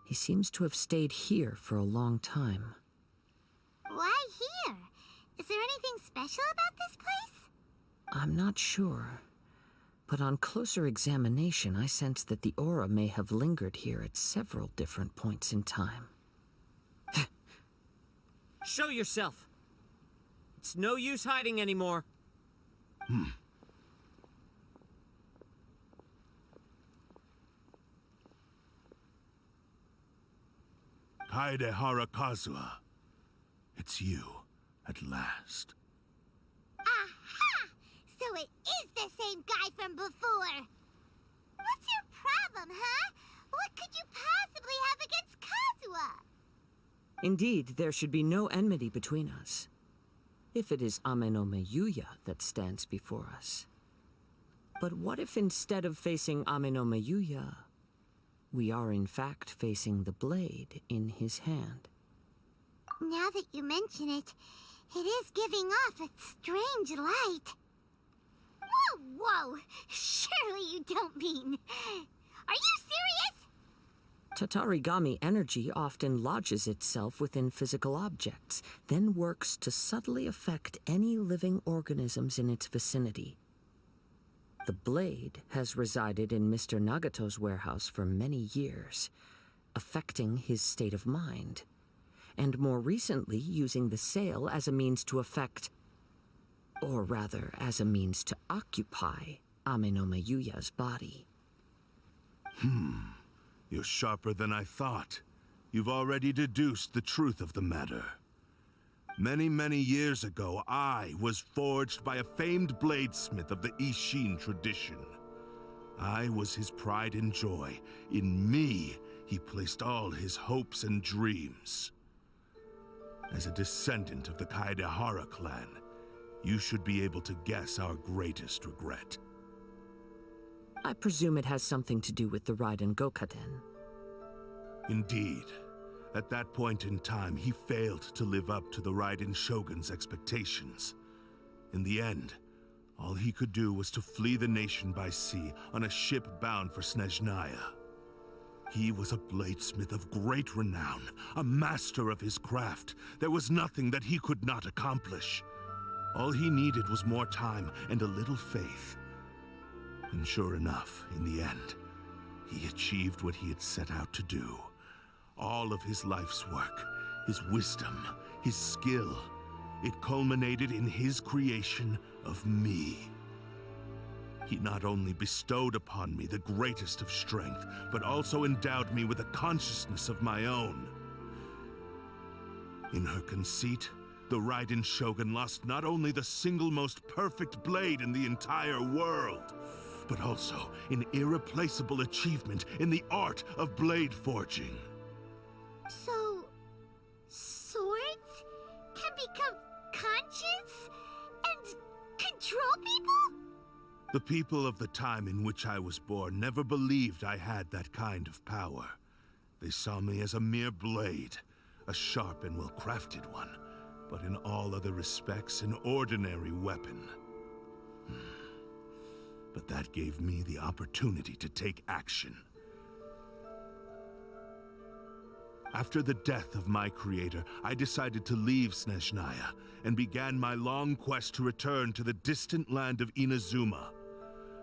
He seems to have stayed here for a long time. Why here? Is there anything special about this place? I'm not sure. But on closer examination, I sense that the aura may have lingered here at several different points in time. Show yourself! It's no use hiding anymore. Kaedehara Kazuha. It's you, at last. Aha! So it is the same guy from before. What's your problem, huh? What could you possibly have against Kazuha? Indeed, there should be no enmity between us. If it is Ame no Meyuya that stands before us. But what if instead of facing Ame no Meyuya, we are in fact facing the blade in his hand? Now that you mention it, it is giving off a strange light. Whoa! Surely you don't mean... Are you serious? Tatarigami energy often lodges itself within physical objects, then works to subtly affect any living organisms in its vicinity. The blade has resided in Mr. Nagato's warehouse for many years, affecting his state of mind, and more recently using the sale as a means to affect, or rather as a means to occupy, Ame no Meyuya's body. You're sharper than I thought. You've already deduced the truth of the matter. Many, many years ago, I was forged by a famed bladesmith of the Ishin tradition. I was his pride and joy. In me, he placed all his hopes and dreams. As a descendant of the Kaedehara clan, you should be able to guess our greatest regret. I presume it has something to do with the Raiden Gokaden. Indeed. At that point in time, he failed to live up to the Raiden Shogun's expectations. In the end, all he could do was to flee the nation by sea on a ship bound for Snezhnaya. He was a bladesmith of great renown, a master of his craft. There was nothing that he could not accomplish. All he needed was more time and a little faith. And sure enough, in the end, he achieved what he had set out to do. All of his life's work, his wisdom, his skill, it culminated in his creation of me. He not only bestowed upon me the greatest of strength, but also endowed me with a consciousness of my own. In her conceit, the Raiden Shogun lost not only the single most perfect blade in the entire world, but also an irreplaceable achievement in the art of blade forging. So, swords can become conscious and control people? The people of the time in which I was born never believed I had that kind of power. They saw me as a mere blade, a sharp and well-crafted one, but in all other respects an ordinary weapon. But that gave me the opportunity to take action. After the death of my creator, I decided to leave Snezhnaya and began my long quest to return to the distant land of Inazuma.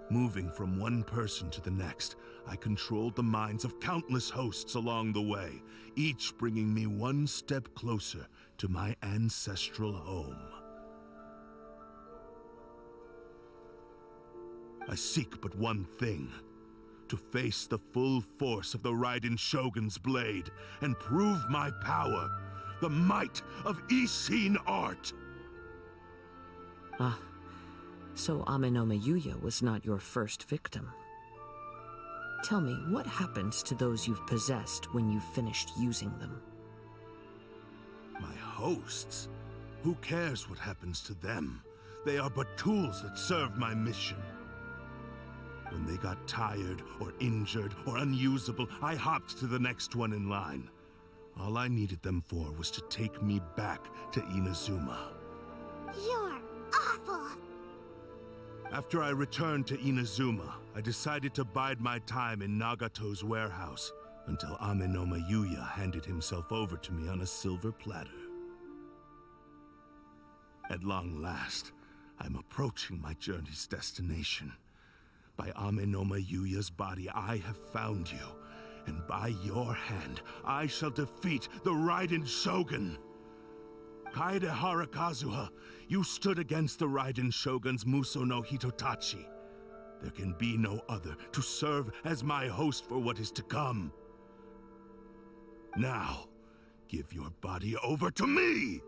Moving from one person to the next, I controlled the minds of countless hosts along the way, each bringing me one step closer to my ancestral home. I seek but one thing: to face the full force of the Raiden Shogun's blade and prove my power, the might of Ishin art. Ah, so Amenoma Yuya was not your first victim. Tell me, what happens to those you've possessed when you've finished using them? My hosts? Who cares what happens to them? They are but tools that serve my mission. When they got tired, or injured, or unusable, I hopped to the next one in line. All I needed them for was to take me back to Inazuma. You're awful! After I returned to Inazuma, I decided to bide my time in Nagato's warehouse until Amenoma Yuya handed himself over to me on a silver platter. At long last, I'm approaching my journey's destination. By Amenoma Yuya's body, I have found you, and by your hand, I shall defeat the Raiden Shogun. Kaedehara Kazuha, you stood against the Raiden Shogun's Muso no Hitotachi. There can be no other to serve as my host for what is to come. Now, give your body over to me!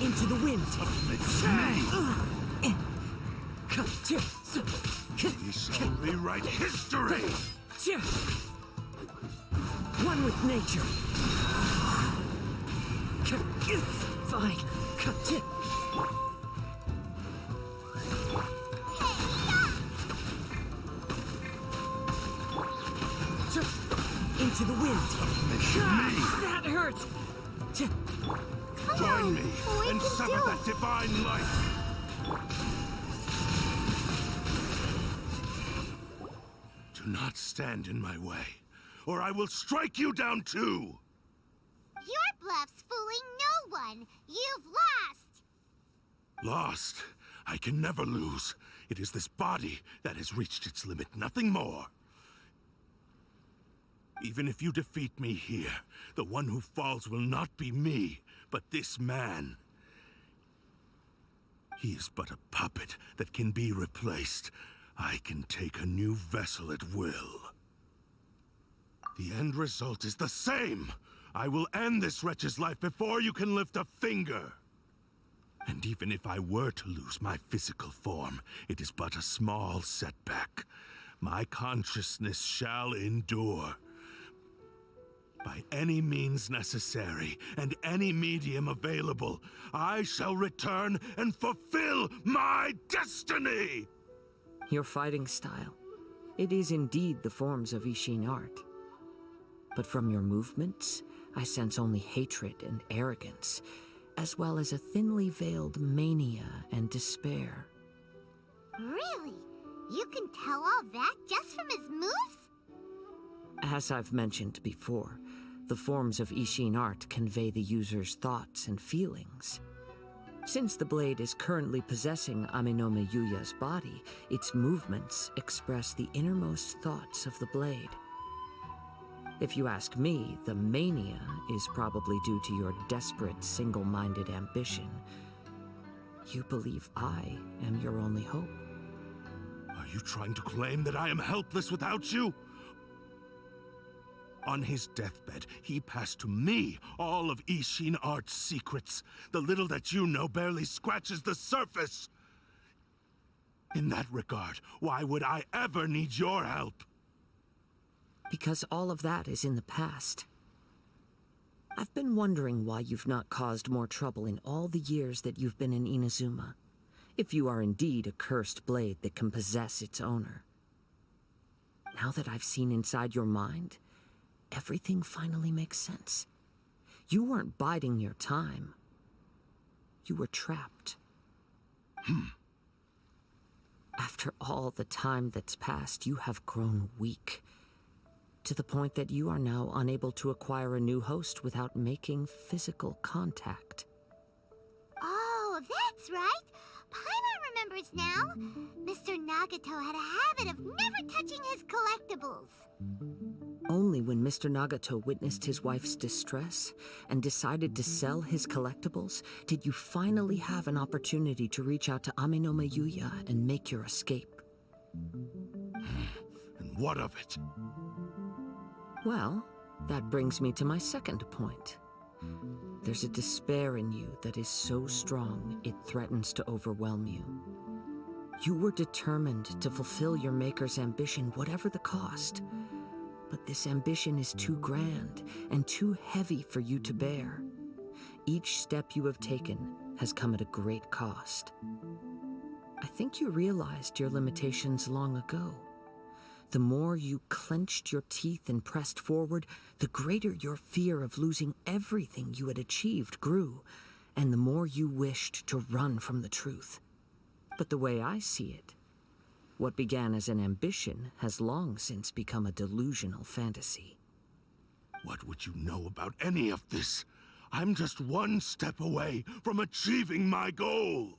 Into the wind! We shall rewrite history! One with nature! Fine! Into the wind! That hurt! Join me and sever that divine life! Do not stand in my way, or I will strike you down too! Your bluff's fooling no one! You've lost! Lost? I can never lose. It is this body that has reached its limit, nothing more. Even if you defeat me here, the one who falls will not be me, but this man. He is but a puppet that can be replaced. I can take a new vessel at will. The end result is the same! I will end this wretch's life before you can lift a finger! And even if I were to lose my physical form, it is but a small setback. My consciousness shall endure. By any means necessary, and any medium available, I shall return and fulfill my destiny! Your fighting style. It is indeed the forms of Ishin art. But from your movements, I sense only hatred and arrogance, as well as a thinly veiled mania and despair. Really? You can tell all that just from his moves? As I've mentioned before, the forms of Ishin art convey the user's thoughts and feelings. Since the blade is currently possessing Amenoma Yuya's body, its movements express the innermost thoughts of the blade. If you ask me, the mania is probably due to your desperate, single-minded ambition. You believe I am your only hope. Are you trying to claim that I am helpless without you? On his deathbed, he passed to me all of Ishin art's secrets. The little that you know barely scratches the surface. In that regard, why would I ever need your help? Because all of that is in the past. I've been wondering why you've not caused more trouble in all the years that you've been in Inazuma, if you are indeed a cursed blade that can possess its owner. Now that I've seen inside your mind, everything finally makes sense. You weren't biding your time. You were trapped. After all the time that's passed, you have grown weak. To the point that you are now unable to acquire a new host without making physical contact. Oh, that's right. Paimon remembers now. Mr. Nagato had a habit of never touching his collectibles. Only when Mr. Nagato witnessed his wife's distress and decided to sell his collectibles did you finally have an opportunity to reach out to Amenoma Yuya and make your escape. And what of it? Well, that brings me to my second point. There's a despair in you that is so strong it threatens to overwhelm you. You were determined to fulfill your maker's ambition, whatever the cost. But this ambition is too grand and too heavy for you to bear. Each step you have taken has come at a great cost. I think you realized your limitations long ago. The more you clenched your teeth and pressed forward, the greater your fear of losing everything you had achieved grew, and the more you wished to run from the truth. But the way I see it, what began as an ambition has long since become a delusional fantasy. What would you know about any of this? I'm just one step away from achieving my goal!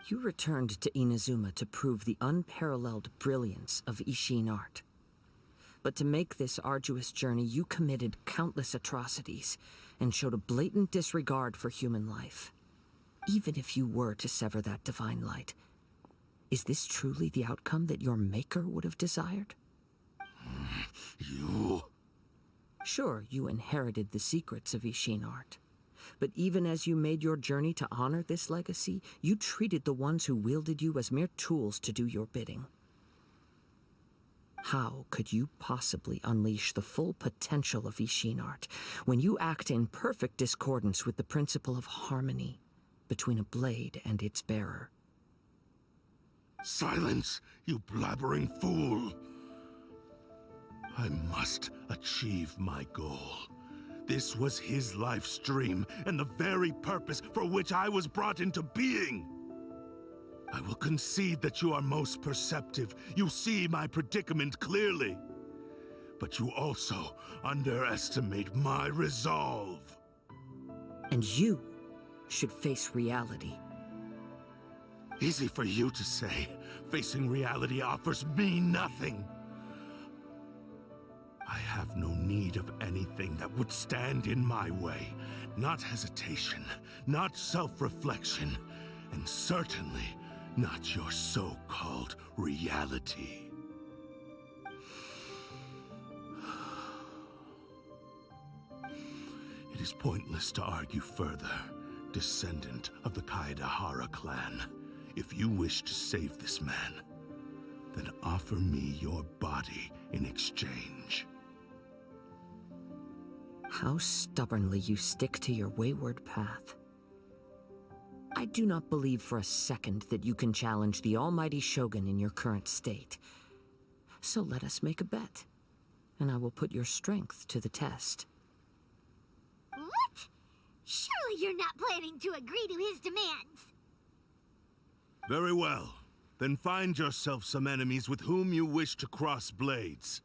You returned to Inazuma to prove the unparalleled brilliance of Ishin art. But to make this arduous journey, you committed countless atrocities and showed a blatant disregard for human life. Even if you were to sever that divine light, is this truly the outcome that your maker would have desired? You... Sure, you inherited the secrets of Ishin art. But even as you made your journey to honor this legacy, you treated the ones who wielded you as mere tools to do your bidding. How could you possibly unleash the full potential of Ishin art when you act in perfect discordance with the principle of harmony between a blade and its bearer? Silence, you blabbering fool! I must achieve my goal. This was his life's dream, and the very purpose for which I was brought into being. I will concede that you are most perceptive. You see my predicament clearly. But you also underestimate my resolve. And you should face reality. Easy for you to say. Facing reality offers me nothing. I have no need of anything that would stand in my way. Not hesitation, not self-reflection, and certainly not your so-called reality. It is pointless to argue further, descendant of the Kaedahara clan. If you wish to save this man, then offer me your body in exchange. How stubbornly you stick to your wayward path. I do not believe for a second that you can challenge the almighty Shogun in your current state. So let us make a bet, and I will put your strength to the test. What? Surely you're not planning to agree to his demands. Very well. Then find yourself some enemies with whom you wish to cross blades.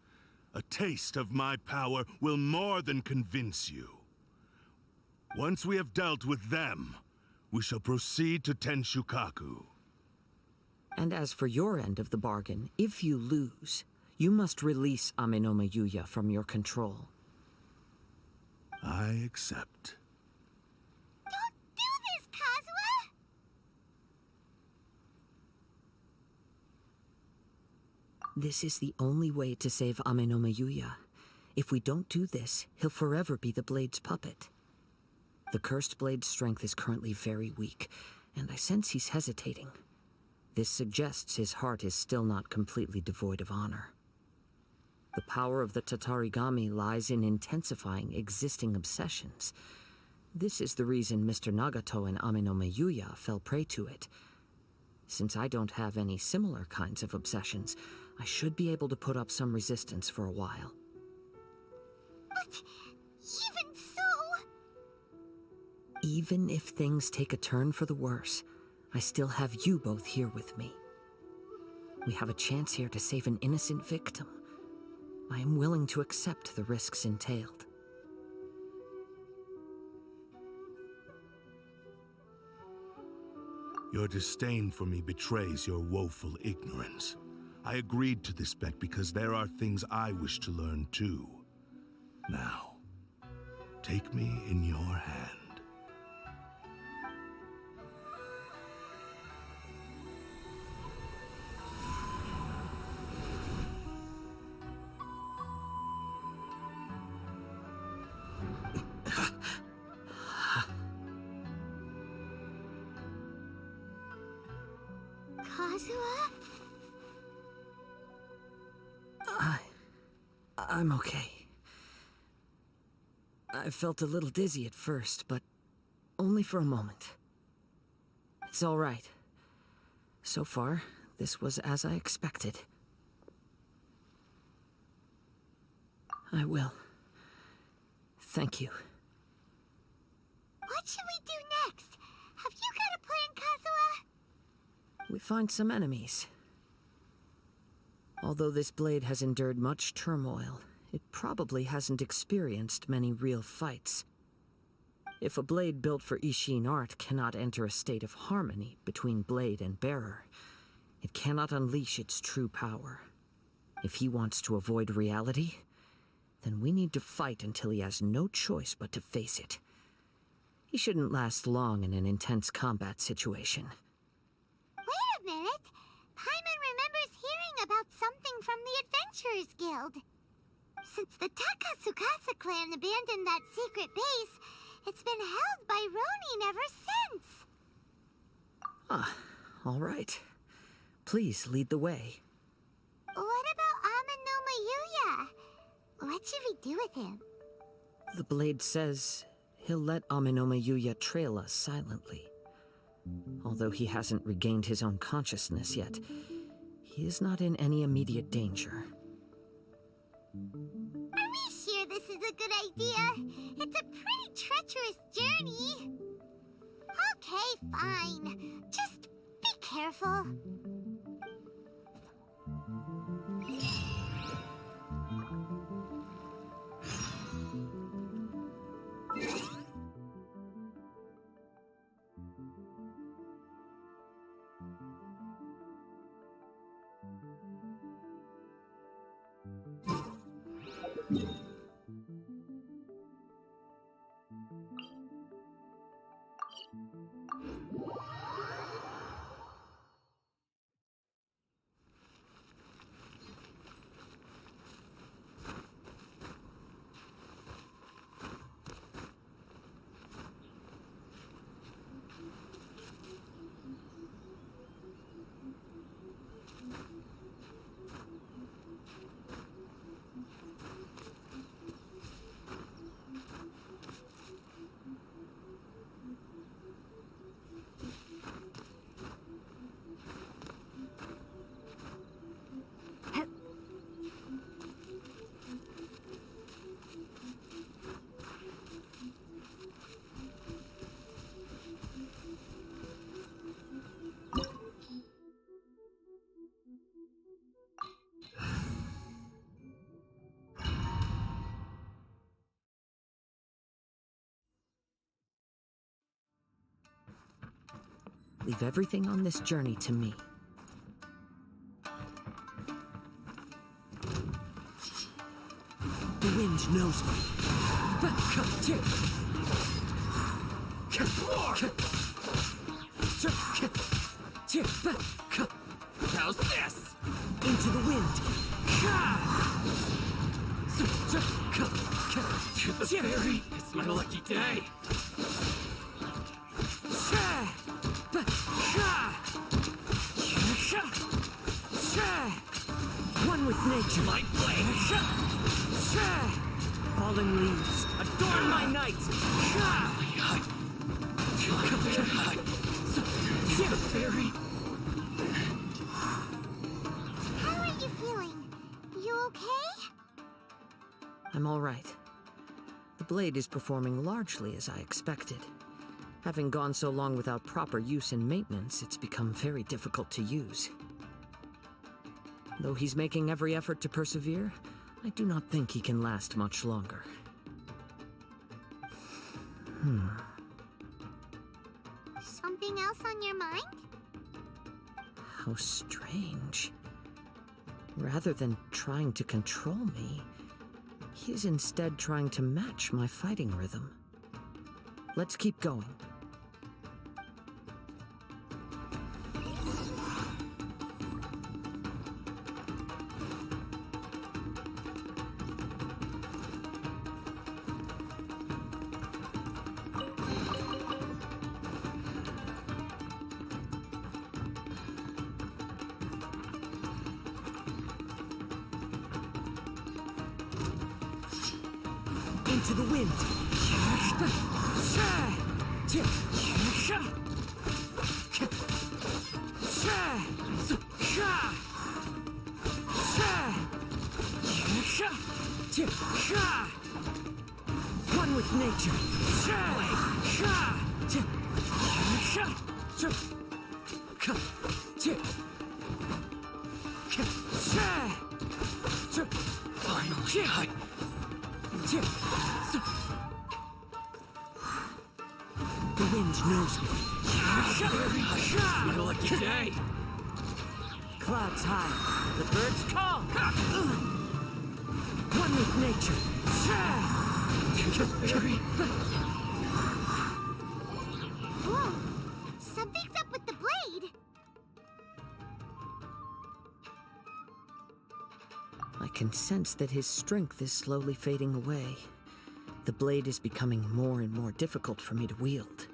A taste of my power will more than convince you. Once we have dealt with them, we shall proceed to Tenshukaku. And as for your end of the bargain, if you lose, you must release Amenoma Yuya from your control. I accept. Don't do this, Kazuha! This is the only way to save Amenoma Yuya. If we don't do this, he'll forever be the Blade's puppet. The Cursed Blade's strength is currently very weak, and I sense he's hesitating. This suggests his heart is still not completely devoid of honor. The power of the Tatarigami lies in intensifying existing obsessions. This is the reason Mr. Nagato and Amenoma Yuya fell prey to it. Since I don't have any similar kinds of obsessions, I should be able to put up some resistance for a while. But even so... Even if things take a turn for the worse, I still have you both here with me. We have a chance here to save an innocent victim. I am willing to accept the risks entailed. Your disdain for me betrays your woeful ignorance. I agreed to this bet because there are things I wish to learn too. Now, take me in your hand. Kazuha? I'm okay. I felt a little dizzy at first, but only for a moment. It's all right. So far, this was as I expected. I will. Thank you. What should we do next? Have you got a plan, Kazuha? We find some enemies. Although this blade has endured much turmoil, it probably hasn't experienced many real fights. If a blade built for Ishin art cannot enter a state of harmony between blade and bearer, it cannot unleash its true power. If he wants to avoid reality, then we need to fight until he has no choice but to face it. He shouldn't last long in an intense combat situation. Wait a minute! Paimon remembers hearing about something from the Adventurers Guild. Since the Takasukasa clan abandoned that secret base, it's been held by Ronin ever since. Ah, all right. Please lead the way. What about Amino Mayuya? What should we do with him? The blade says he'll let Aminoma Yuya trail us silently. Although he hasn't regained his own consciousness yet, he is not in any immediate danger. Are we sure this is a good idea? It's a pretty treacherous journey. Okay, fine. Just be careful. Leave everything on this journey to me. The wind knows me. How's this? Into the wind. To the ferry. It's my lucky day. One with nature. My blade. Fallen leaves, adorn my night. To the ferry. How are you feeling? You okay? I'm all right. The blade is performing largely as I expected. Having gone so long without proper use and maintenance, it's become very difficult to use. Though he's making every effort to persevere, I do not think he can last much longer. Something else on your mind? How strange. Rather than trying to control me, he is instead trying to match my fighting rhythm. Let's keep going. Into the wind. One with nature. Finally. The wind knows me. My lucky day. Clouds high. The birds call. One with nature. Whoa! Something's up with the blade! I can sense that his strength is slowly fading away. The blade is becoming more and more difficult for me to wield.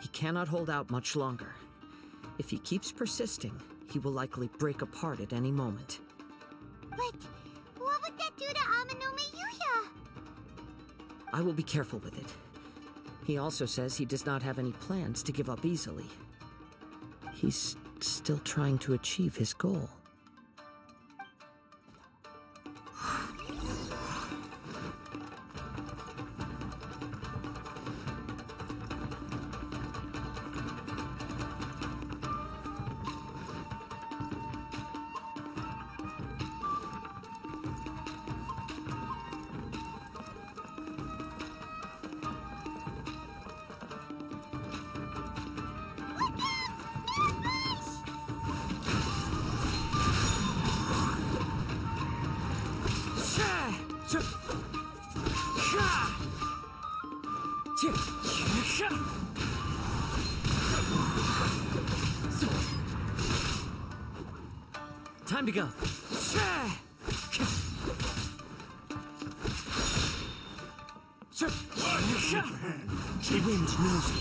He cannot hold out much longer. If he keeps persisting, he will likely break apart at any moment. But what would that do to Amanome Yuya? I will be careful with it. He also says he does not have any plans to give up easily. He's still trying to achieve his goal. Time to go. The wind knows me.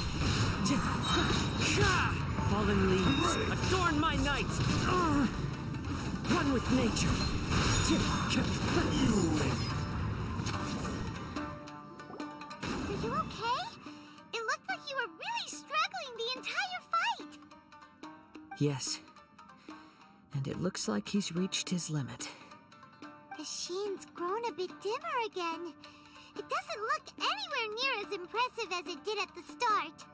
Fallen leaves, adorn my night. One with nature. Are you okay? It looked like you were really struggling the entire fight. Yes. And it looks like he's reached his limit. The sheen's grown a bit dimmer again. It doesn't look anywhere near as impressive as it did at the start.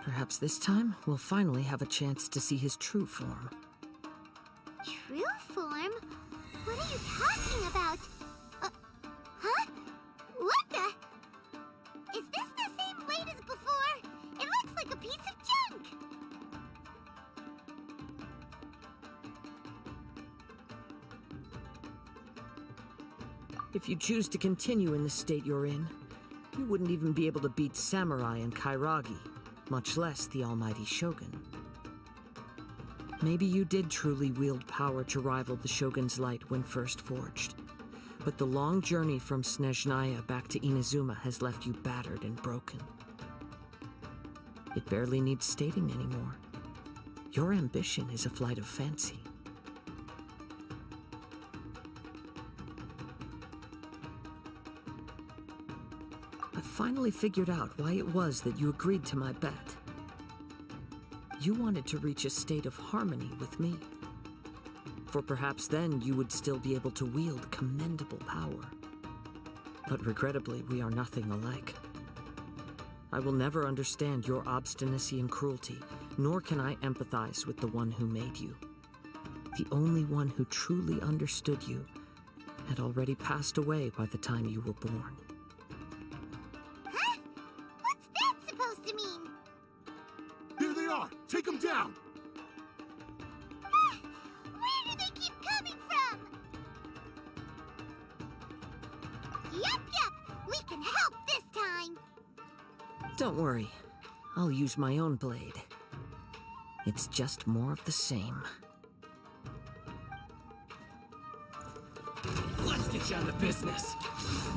Perhaps this time, we'll finally have a chance to see his true form. True form? What are you talking about? Huh? What the? Is this the same blade as before? It looks like a piece of junk! If you choose to continue in the state you're in, you wouldn't even be able to beat Samurai and Kairagi, much less the almighty Shogun. Maybe you did truly wield power to rival the Shogun's light when first forged, but the long journey from Snezhnaya back to Inazuma has left you battered and broken. It barely needs stating anymore. Your ambition is a flight of fancy. I finally figured out why it was that you agreed to my bet. You wanted to reach a state of harmony with me. For perhaps then you would still be able to wield commendable power. But regrettably, we are nothing alike. I will never understand your obstinacy and cruelty, nor can I empathize with the one who made you. The only one who truly understood you had already passed away by the time you were born. Huh? What's that supposed to mean? Here they are! Take them down! Where do they keep coming from? Yup, we can help this time! Don't worry, I'll use my own blade. It's just more of the same. Let's get down to business.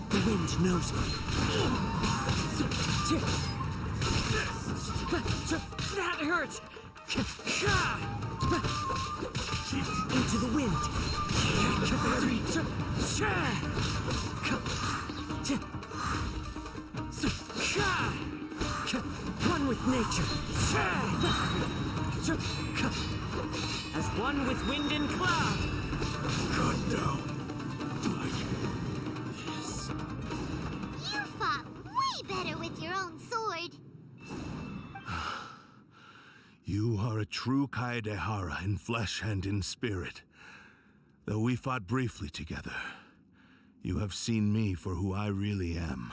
The wind knows me. That hurts! Into the wind. One with nature. As one with wind and cloud. God, no. You fought way better with your own sword. You are a true Kaedehara in flesh and in spirit. Though we fought briefly together, you have seen me for who I really am.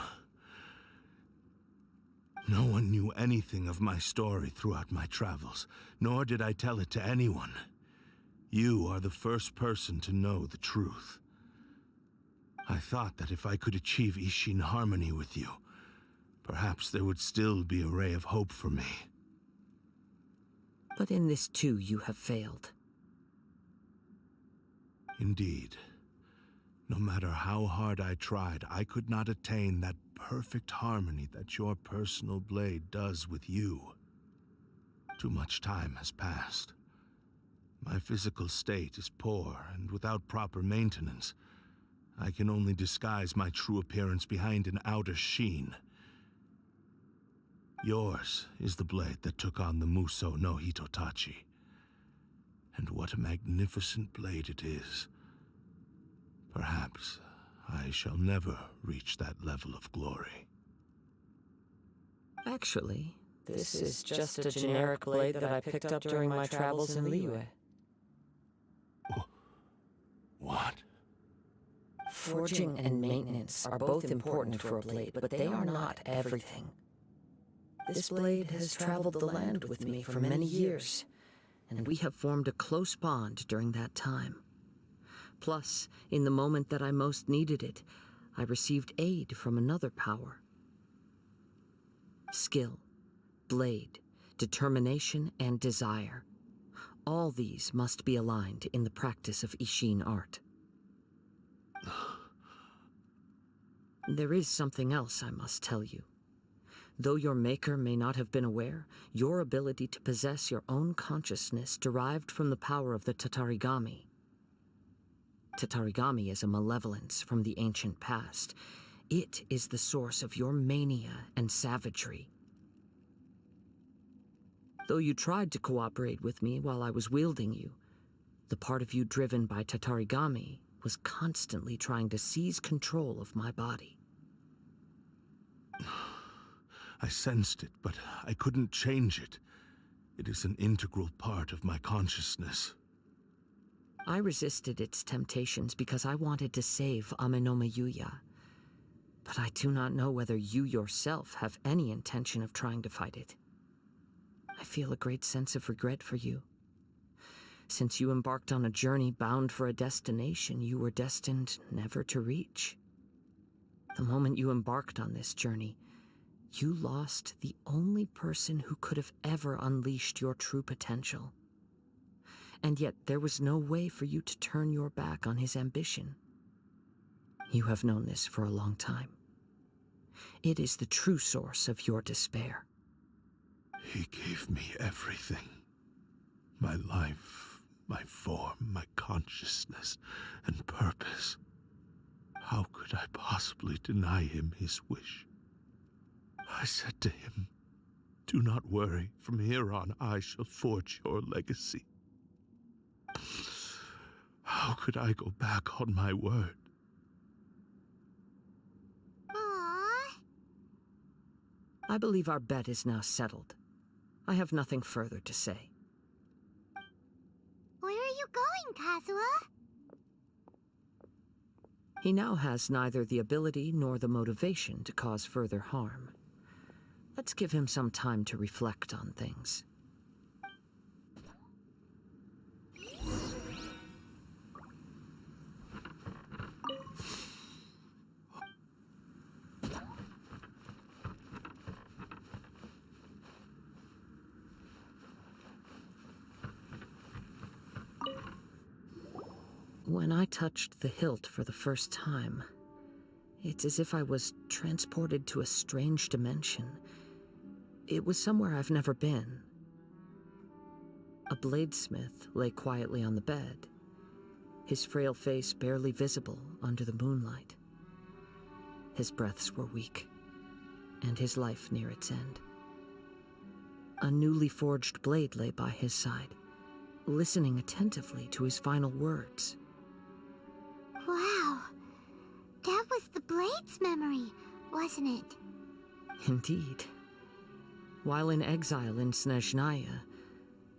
No one knew anything of my story throughout my travels, nor did I tell it to anyone. You are the first person to know the truth. I thought that if I could achieve Ishin harmony with you, perhaps there would still be a ray of hope for me. But in this too, you have failed. Indeed. No matter how hard I tried, I could not attain that perfect harmony that your personal blade does with you. Too much time has passed. My physical state is poor, and without proper maintenance, I can only disguise my true appearance behind an outer sheen. Yours is the blade that took on the Muso no Hitotachi. And what a magnificent blade it is. Perhaps I shall never reach that level of glory. Actually, this is just a generic blade that I picked up during my travels in Liyue. What? Forging and maintenance are both important for a blade, but they are not everything. This blade has traveled the land with me for many years, and we have formed a close bond during that time. Plus, in the moment that I most needed it, I received aid from another power. Skill, blade, determination, and desire. All these must be aligned in the practice of Ishin art. There is something else I must tell you. Though your maker may not have been aware, your ability to possess your own consciousness derived from the power of the Tatarigami. Tatarigami is a malevolence from the ancient past. It is the source of your mania and savagery. Though you tried to cooperate with me while I was wielding you, the part of you driven by Tatarigami was constantly trying to seize control of my body. I sensed it, but I couldn't change it. It is an integral part of my consciousness. I resisted its temptations because I wanted to save Amenoma Yuya. But I do not know whether you yourself have any intention of trying to fight it. I feel a great sense of regret for you. Since you embarked on a journey bound for a destination you were destined never to reach. The moment you embarked on this journey, you lost the only person who could have ever unleashed your true potential. And yet there was no way for you to turn your back on his ambition. You have known this for a long time. It is the true source of your despair. He gave me everything. My life, my form, my consciousness, and purpose. How could I possibly deny him his wish? I said to him, "Do not worry, from here on I shall forge your legacy." How could I go back on my word? Aww. I believe our bet is now settled. I have nothing further to say. Where are you going, Kazuha? He now has neither the ability nor the motivation to cause further harm. Let's give him some time to reflect on things. When I touched the hilt for the first time, it's as if I was transported to a strange dimension. It was somewhere I've never been. A bladesmith lay quietly on the bed, his frail face barely visible under the moonlight. His breaths were weak, and his life near its end. A newly forged blade lay by his side, listening attentively to his final words. Wow, that was the Blade's memory, wasn't it? Indeed. While in exile in Snezhnaya,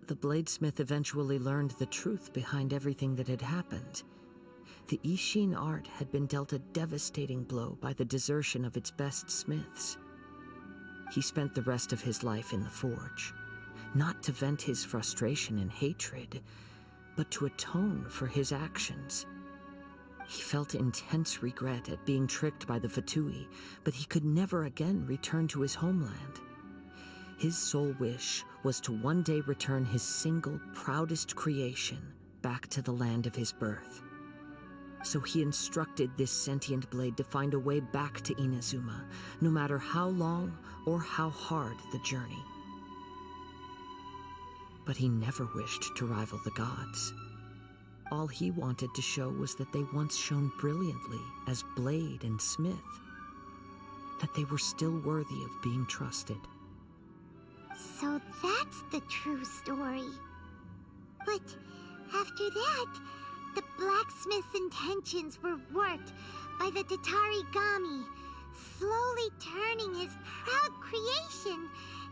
the bladesmith eventually learned the truth behind everything that had happened. The Ishin art had been dealt a devastating blow by the desertion of its best smiths. He spent the rest of his life in the forge, not to vent his frustration and hatred, but to atone for his actions. He felt intense regret at being tricked by the Fatui, but he could never again return to his homeland. His sole wish was to one day return his single, proudest creation back to the land of his birth. So he instructed this sentient blade to find a way back to Inazuma, no matter how long or how hard the journey. But he never wished to rival the gods. All he wanted to show was that they once shone brilliantly as blade and smith, that they were still worthy of being trusted. So that's the true story. But after that, the blacksmith's intentions were warped by the Tatarigami, slowly turning his proud creation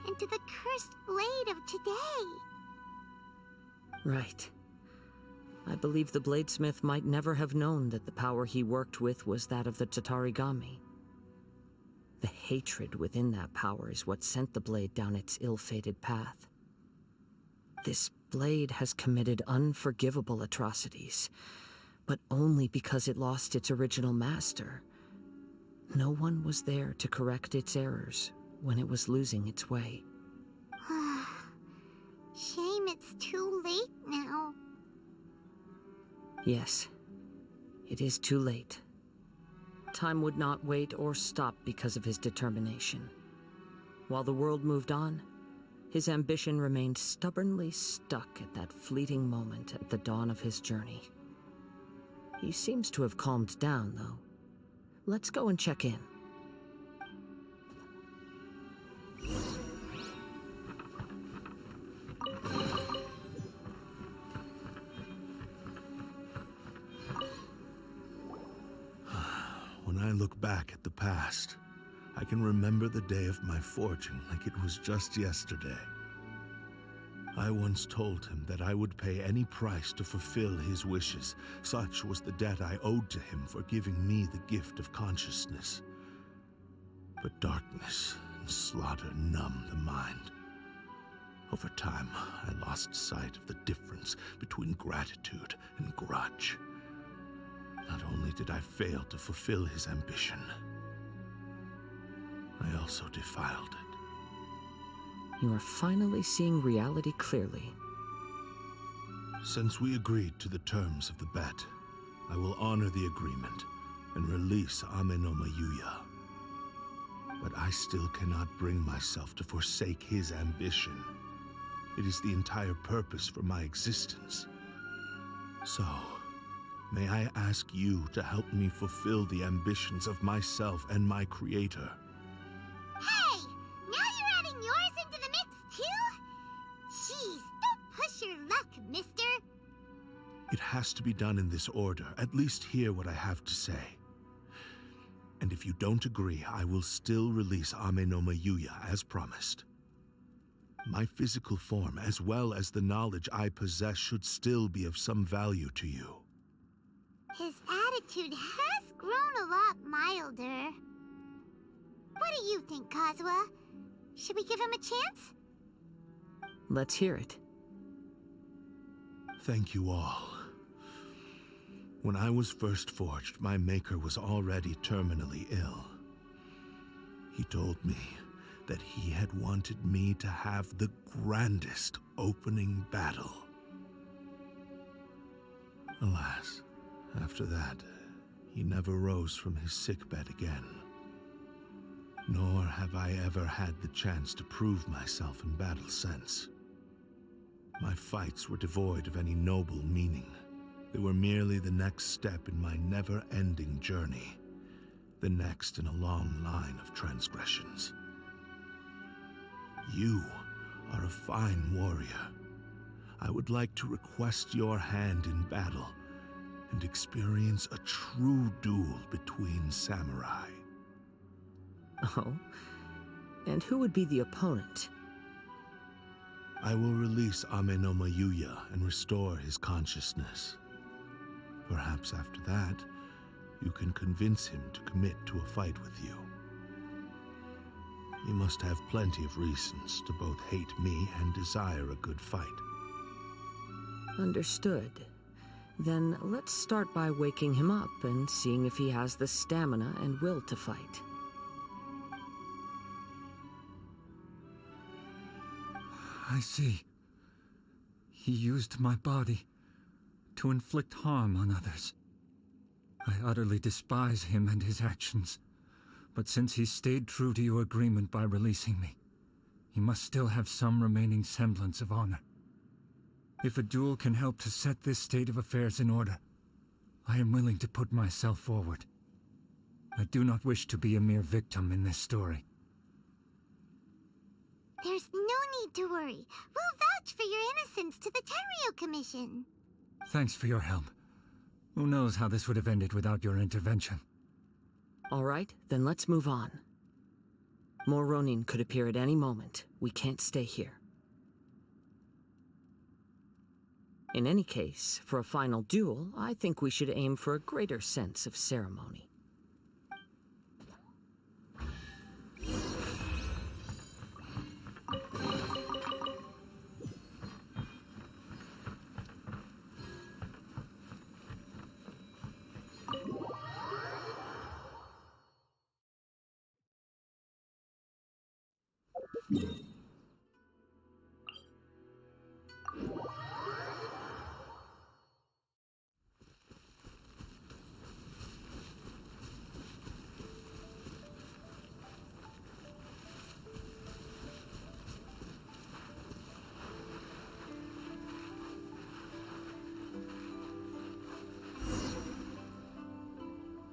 into the cursed blade of today. Right. I believe the bladesmith might never have known that the power he worked with was that of the Tatarigami. The hatred within that power is what sent the blade down its ill-fated path. This blade has committed unforgivable atrocities, but only because it lost its original master. No one was there to correct its errors when it was losing its way. Shame it's too late now. Yes, it is too late. Time would not wait or stop because of his determination. While the world moved on, his ambition remained stubbornly stuck at that fleeting moment at the dawn of his journey. He seems to have calmed down, though. Let's go and check in. When I look back at the past, I can remember the day of my forging like it was just yesterday. I once told him that I would pay any price to fulfill his wishes. Such was the debt I owed to him for giving me the gift of consciousness. But darkness and slaughter numbed the mind. Over time, I lost sight of the difference between gratitude and grudge. Not only did I fail to fulfill his ambition, I also defiled it. You are finally seeing reality clearly. Since we agreed to the terms of the bet, I will honor the agreement and release Amenoma Yuya. But I still cannot bring myself to forsake his ambition. It is the entire purpose for my existence. So, may I ask you to help me fulfill the ambitions of myself and my creator? Hey! Now you're adding yours into the mix, too? Jeez, don't push your luck, mister. It has to be done in this order. At least hear what I have to say. And if you don't agree, I will still release Ame no Mayuya as promised. My physical form, as well as the knowledge I possess, should still be of some value to you. His attitude has grown a lot milder. What do you think, Kazuha? Should we give him a chance? Let's hear it. Thank you all. When I was first forged, my maker was already terminally ill. He told me that he had wanted me to have the grandest opening battle. Alas, after that, he never rose from his sickbed again. Nor have I ever had the chance to prove myself in battle since. My fights were devoid of any noble meaning. They were merely the next step in my never-ending journey, the next in a long line of transgressions. You are a fine warrior. I would like to request your hand in battle and experience a true duel between samurai. Oh? And who would be the opponent? I will release Ame no Mayuya and restore his consciousness. Perhaps after that, you can convince him to commit to a fight with you. He must have plenty of reasons to both hate me and desire a good fight. Understood. Then let's start by waking him up and seeing if he has the stamina and will to fight. I see. He used my body to inflict harm on others. I utterly despise him and his actions, but since he stayed true to your agreement by releasing me, he must still have some remaining semblance of honor. If a duel can help to set this state of affairs in order, I am willing to put myself forward. I do not wish to be a mere victim in this story. There's no need to worry. We'll vouch for your innocence to the Tenryu Commission. Thanks for your help. Who knows how this would have ended without your intervention. All right, then let's move on. More Ronin could appear at any moment. We can't stay here. In any case, for a final duel, I think we should aim for a greater sense of ceremony.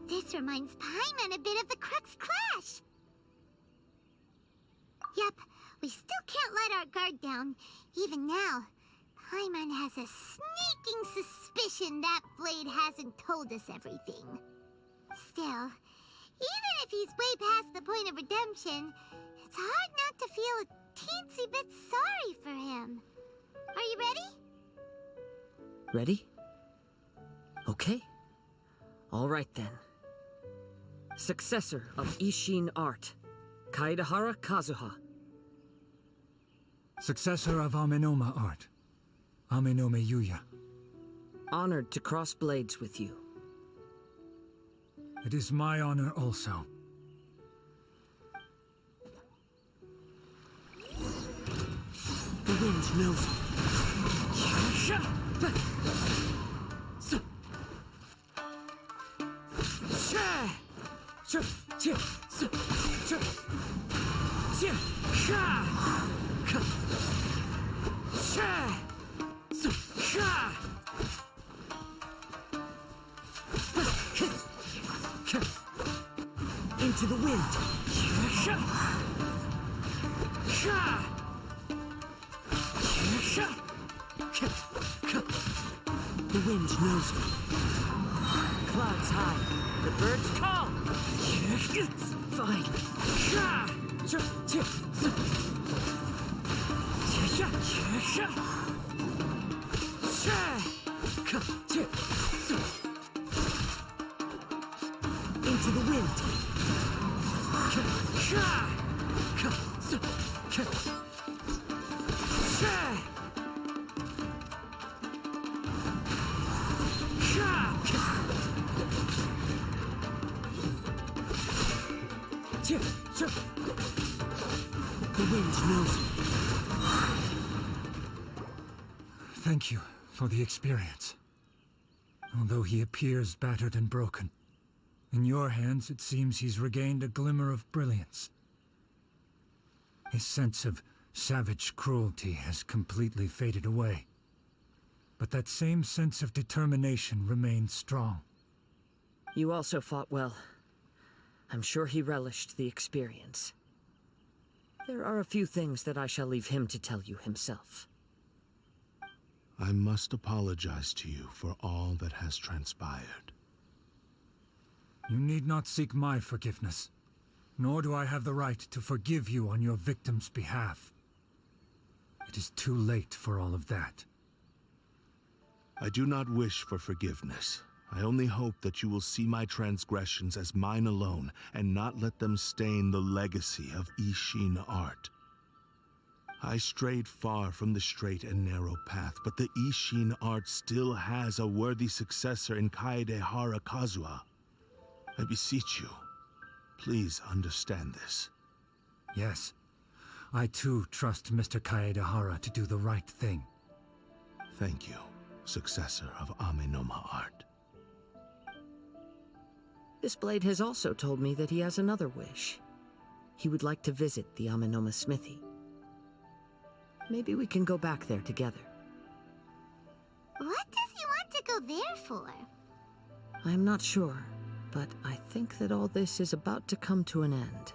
This reminds Paimon a bit of the Crux Clash. Yep, we still can't let our guard down. Even now, Paimon has a sneaking suspicion that Blade hasn't told us everything. Still, even if he's way past the point of redemption, it's hard not to feel a teensy bit sorry for him. Are you ready? Ready? Okay. All right then. Successor of Ishin Art, Kaedahara Kazuha. Successor of Amenoma Art, Ame no Mayuya. Honored to cross blades with you. It is my honor also. The wind knows. Into the wind. The wind knows me. Clouds high. The birds call. It's fine. Into the wind. The wind knows me. Thank you for the experience. Although he appears battered and broken, in your hands it seems he's regained a glimmer of brilliance. His sense of savage cruelty has completely faded away. But that same sense of determination remains strong. You also fought well. I'm sure he relished the experience. There are a few things that I shall leave him to tell you himself. I must apologize to you for all that has transpired. You need not seek my forgiveness, nor do I have the right to forgive you on your victim's behalf. It is too late for all of that. I do not wish for forgiveness. I only hope that you will see my transgressions as mine alone, and not let them stain the legacy of Ishin art. I strayed far from the straight and narrow path, but the Ishin art still has a worthy successor in Kaedehara Kazuha. I beseech you, please understand this. Yes, I too trust Mr. Kaedehara to do the right thing. Thank you, successor of Amenoma art. This blade has also told me that he has another wish. He would like to visit the Amenoma smithy. Maybe we can go back there together. What does he want to go there for? I'm not sure, but I think that all this is about to come to an end.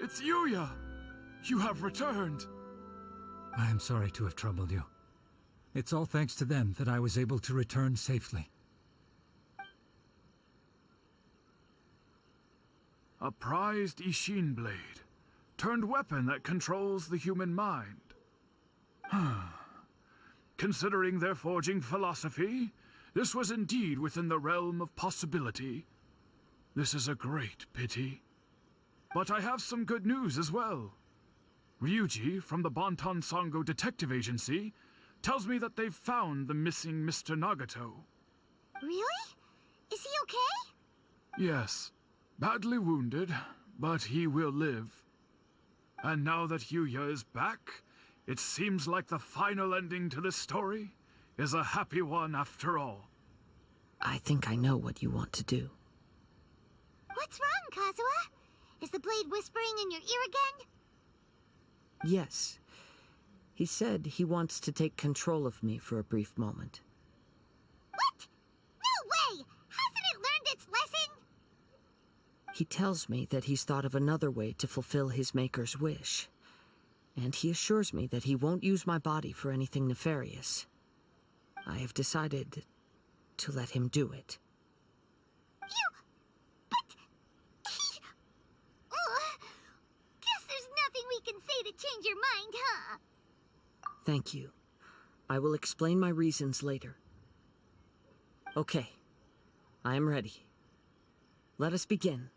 It's Yuya! You have returned! I am sorry to have troubled you. It's all thanks to them that I was able to return safely. A prized Ishin blade, turned weapon that controls the human mind. Considering their forging philosophy, this was indeed within the realm of possibility. This is a great pity. But I have some good news as well. Ryuji from the Bonton Sango Detective Agency tells me that they've found the missing Mr. Nagato. Really? Is he okay? Yes, badly wounded, but he will live. And now that Yuya is back, it seems like the final ending to this story is a happy one after all. I think I know what you want to do. What's wrong, Kazuha? Is the blade whispering in your ear again? Yes. He said he wants to take control of me for a brief moment. What? No way! Hasn't it learned its lesson? He tells me that he's thought of another way to fulfill his maker's wish. And he assures me that he won't use my body for anything nefarious. I have decided to let him do it. Guess there's nothing we can say to change your mind, huh? Thank you. I will explain my reasons later. Okay. I am ready. Let us begin.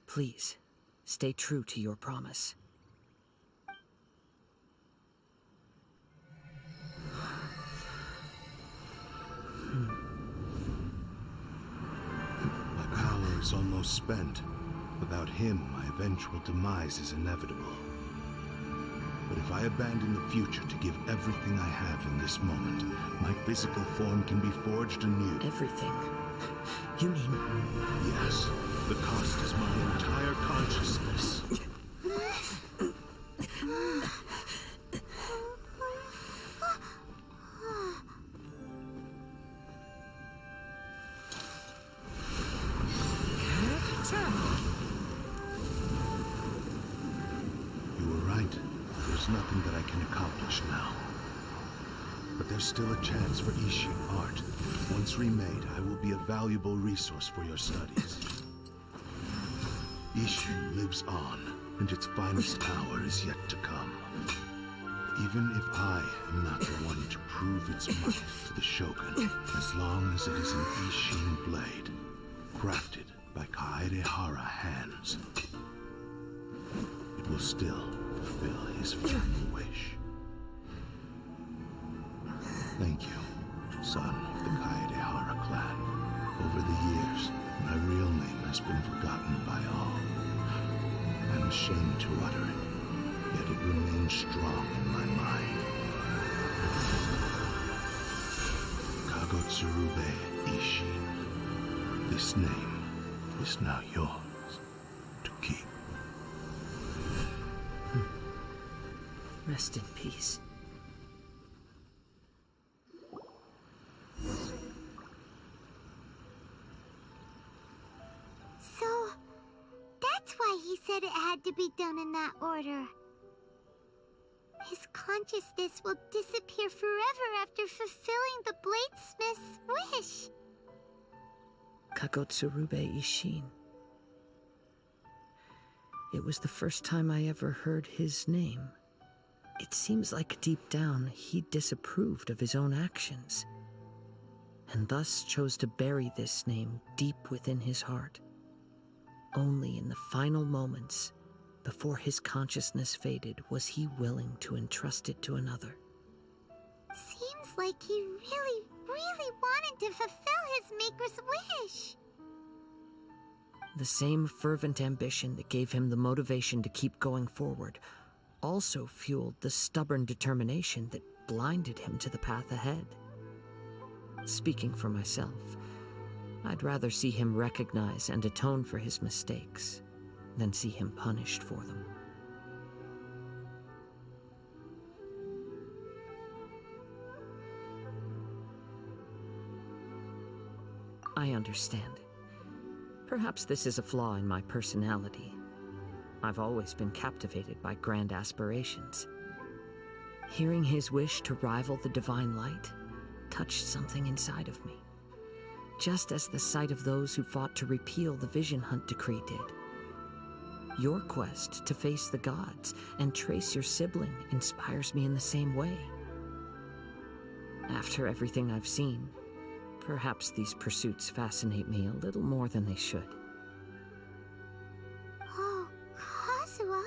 Please, stay true to your promise. My power is almost spent. Without him, my eventual demise is inevitable. But if I abandon the future to give everything I have in this moment, my physical form can be forged anew. Everything? You mean... Yes. The cost is my entire consciousness. there's still a chance for Ishin art. Once remade, I will be a valuable resource for your studies. Ishin lives on, and its finest hour is yet to come. Even if I am not the one to prove its might to the Shogun, as long as it is an Ishin blade, crafted by Kaedehara hands, it will still fulfill his final wish. Thank you, son of the Kaedehara clan. Over the years, my real name has been forgotten by all. I'm ashamed to utter it, yet it remains strong in my mind. Kagotsurube Ishin. This name is now yours to keep. Rest in peace. So, that's why he said it had to be done in that order. His consciousness will disappear forever after fulfilling the bladesmith's wish. Kagotsurube Ishin. It was the first time I ever heard his name. It seems like deep down he disapproved of his own actions, and thus chose to bury this name deep within his heart. Only in the final moments, before his consciousness faded, was he willing to entrust it to another. Seems like he really, really wanted to fulfill his maker's wish. The same fervent ambition that gave him the motivation to keep going forward also fueled the stubborn determination that blinded him to the path ahead. Speaking for myself, I'd rather see him recognize and atone for his mistakes than see him punished for them. I understand. Perhaps this is a flaw in my personality. I've always been captivated by grand aspirations. Hearing his wish to rival the divine light touched something inside of me, just as the sight of those who fought to repeal the Vision Hunt decree did. Your quest to face the gods and trace your sibling inspires me in the same way. After everything I've seen, perhaps these pursuits fascinate me a little more than they should. Oh, Kazuha.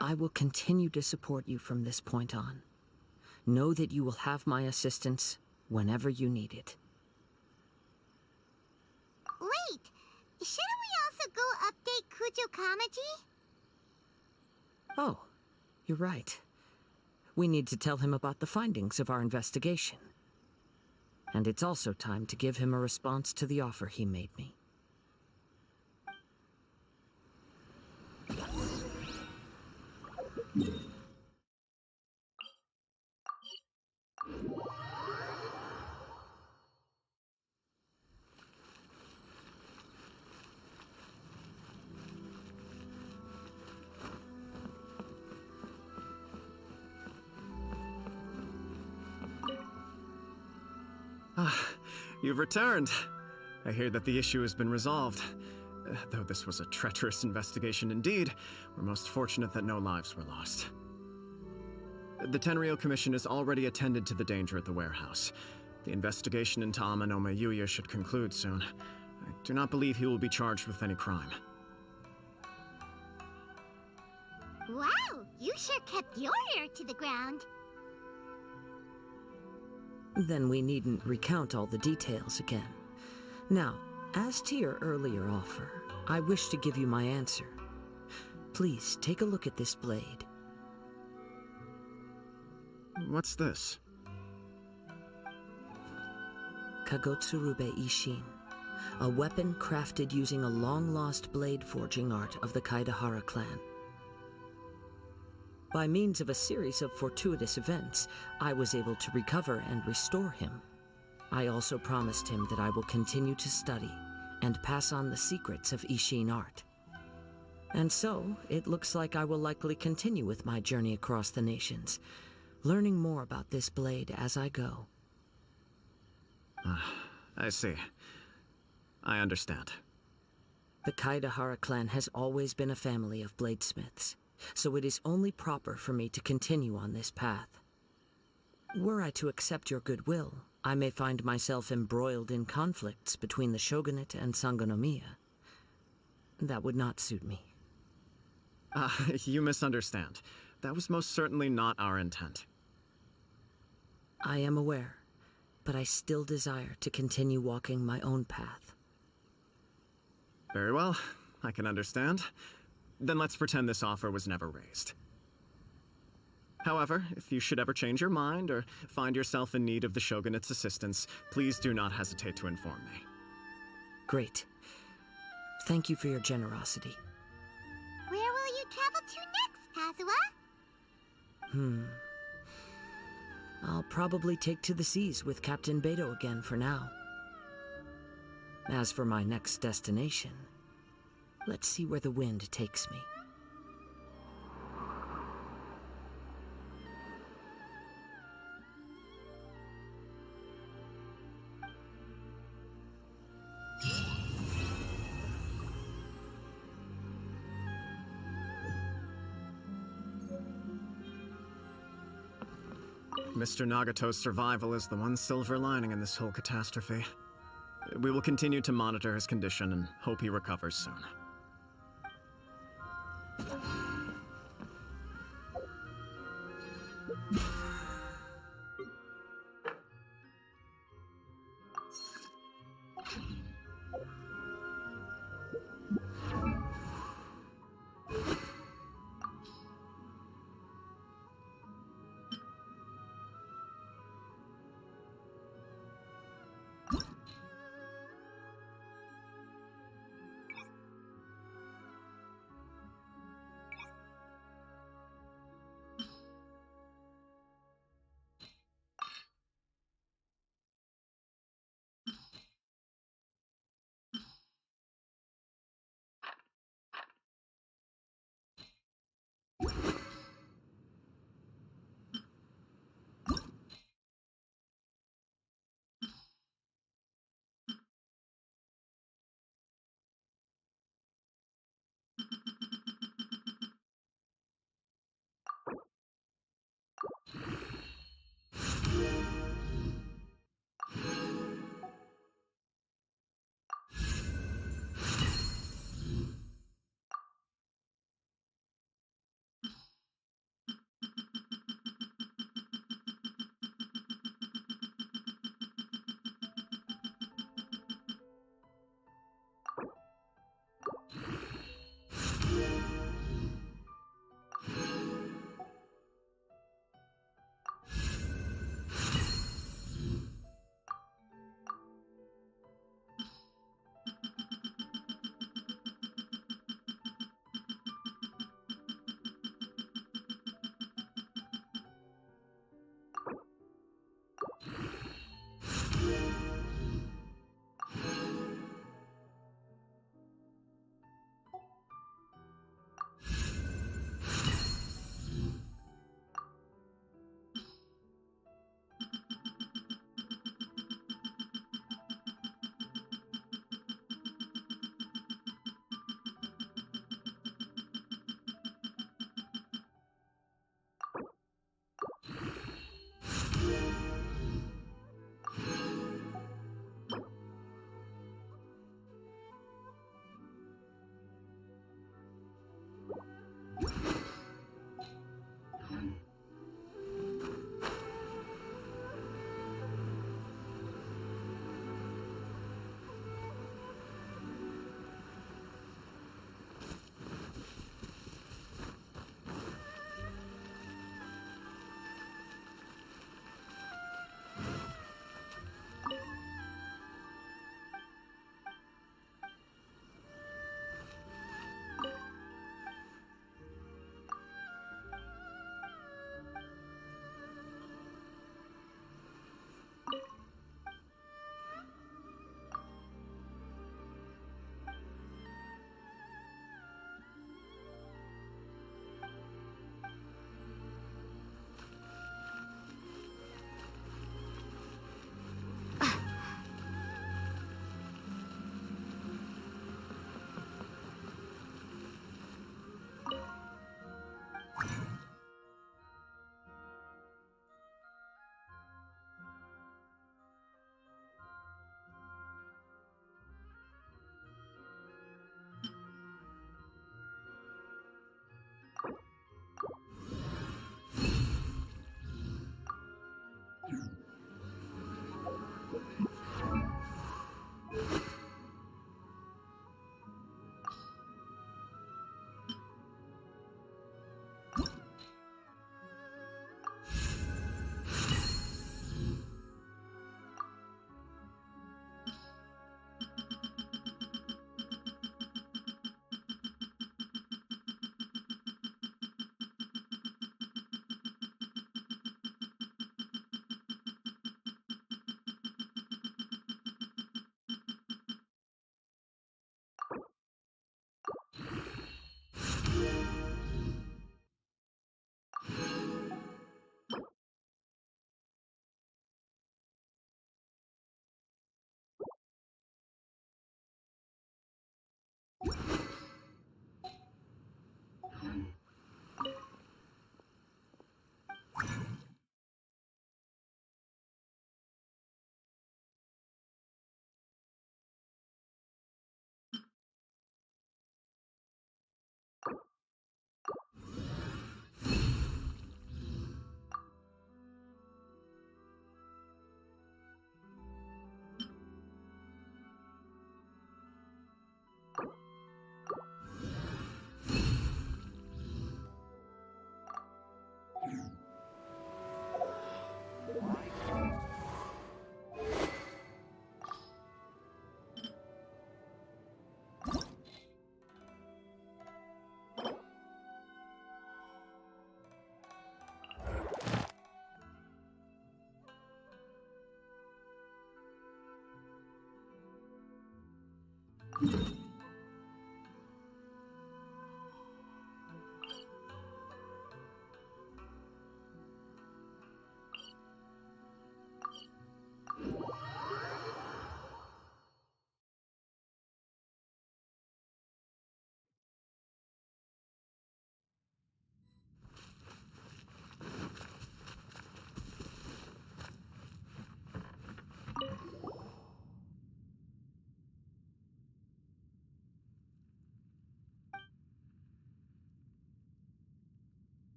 I will continue to support you from this point on. Know that you will have my assistance whenever you need it. Wait, shouldn't we also go update Kujo Kamaji? Oh, you're right. We need to tell him about the findings of our investigation. And it's also time to give him a response to the offer he made me. You've returned. I hear that the issue has been resolved. Though this was a treacherous investigation indeed, we're most fortunate that no lives were lost. The Tenryou Commission has already attended to the danger at the warehouse. The investigation into Amanome Yuya should conclude soon. I do not believe he will be charged with any crime. Wow, you sure kept your ear to the ground. Then we needn't recount all the details again. Now, as to your earlier offer, I wish to give you my answer. Please take a look at this blade. What's this? Kagotsurube Ishin, a weapon crafted using a long-lost blade forging art of the Kaedehara clan. By means of a series of fortuitous events, I was able to recover and restore him. I also promised him that I will continue to study and pass on the secrets of Ishin art. And so, it looks like I will likely continue with my journey across the nations, learning more about this blade as I go. I see. I understand. The Kaidahara clan has always been a family of bladesmiths, so it is only proper for me to continue on this path. Were I to accept your goodwill, I may find myself embroiled in conflicts between the shogunate and Sangonomiya. That would not suit me. You misunderstand. That was most certainly not our intent. I am aware, but I still desire to continue walking my own path. Very well, I can understand. Then let's pretend this offer was never raised. However, if you should ever change your mind or find yourself in need of the Shogunate's assistance, please do not hesitate to inform me. Great. Thank you for your generosity. Where will you travel to next, Kazuha? I'll probably take to the seas with Captain Beto again for now. As for my next destination, let's see where the wind takes me. Mr. Nagato's survival is the one silver lining in this whole catastrophe. We will continue to monitor his condition and hope he recovers soon.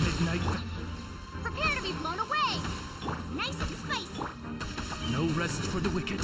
Midnight. Prepare to be blown away! Nice and spicy! No rest for the wicked.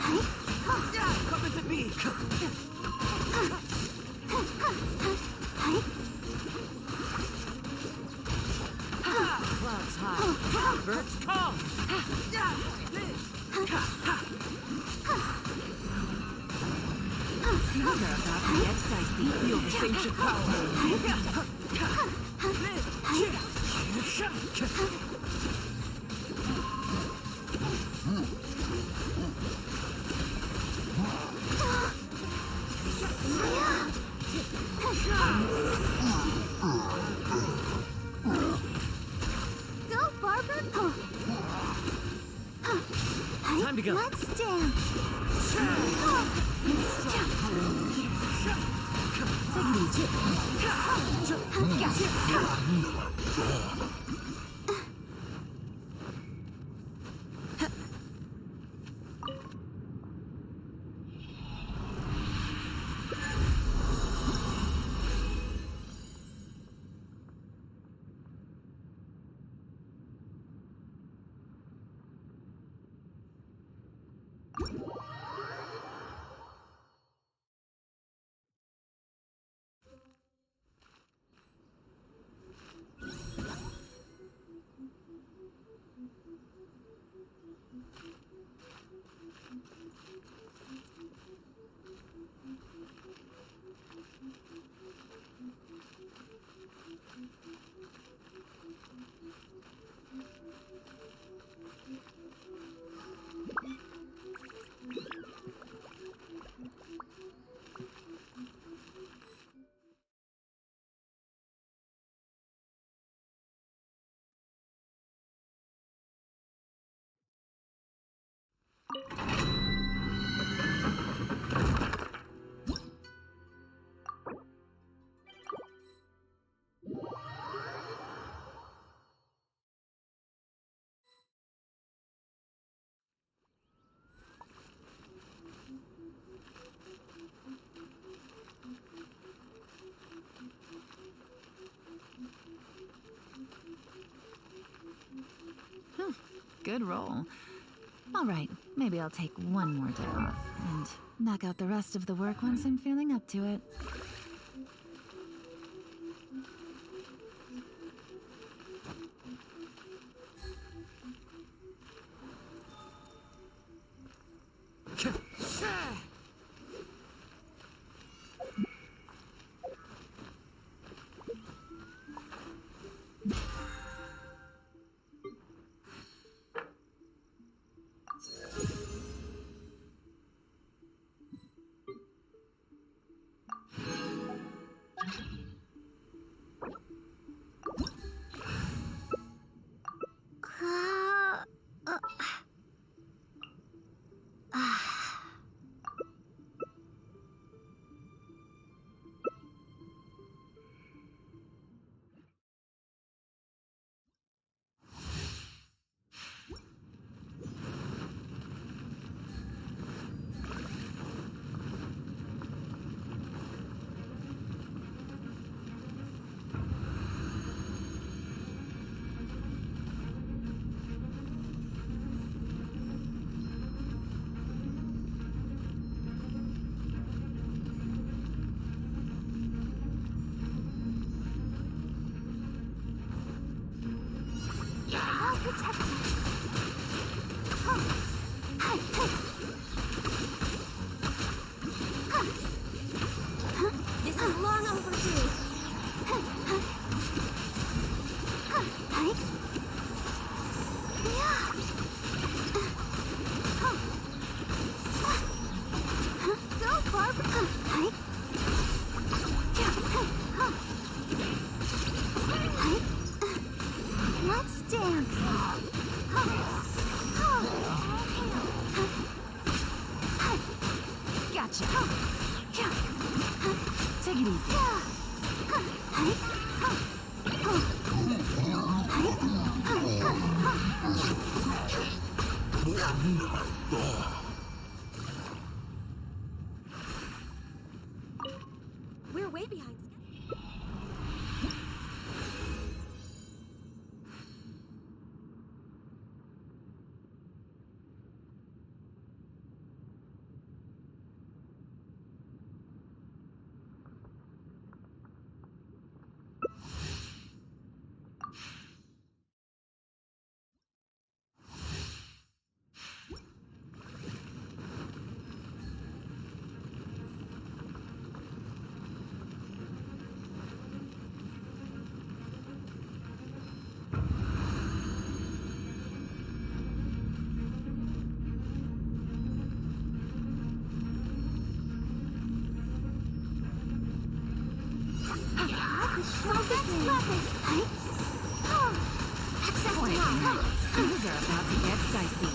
Come at me! Clouds high. Birds come! These are about the edge I see. Feel the same power. Go, Barbara! Time to go. Let's dance! Good roll. All right, maybe I'll take one more day off and knock out the rest of the work once I'm feeling up to it. This is long overdue. Go, Barbara. Let's dance. Gotcha. Take it easy. We're way behind schedule. Wait a minute. Things are about to get dicey.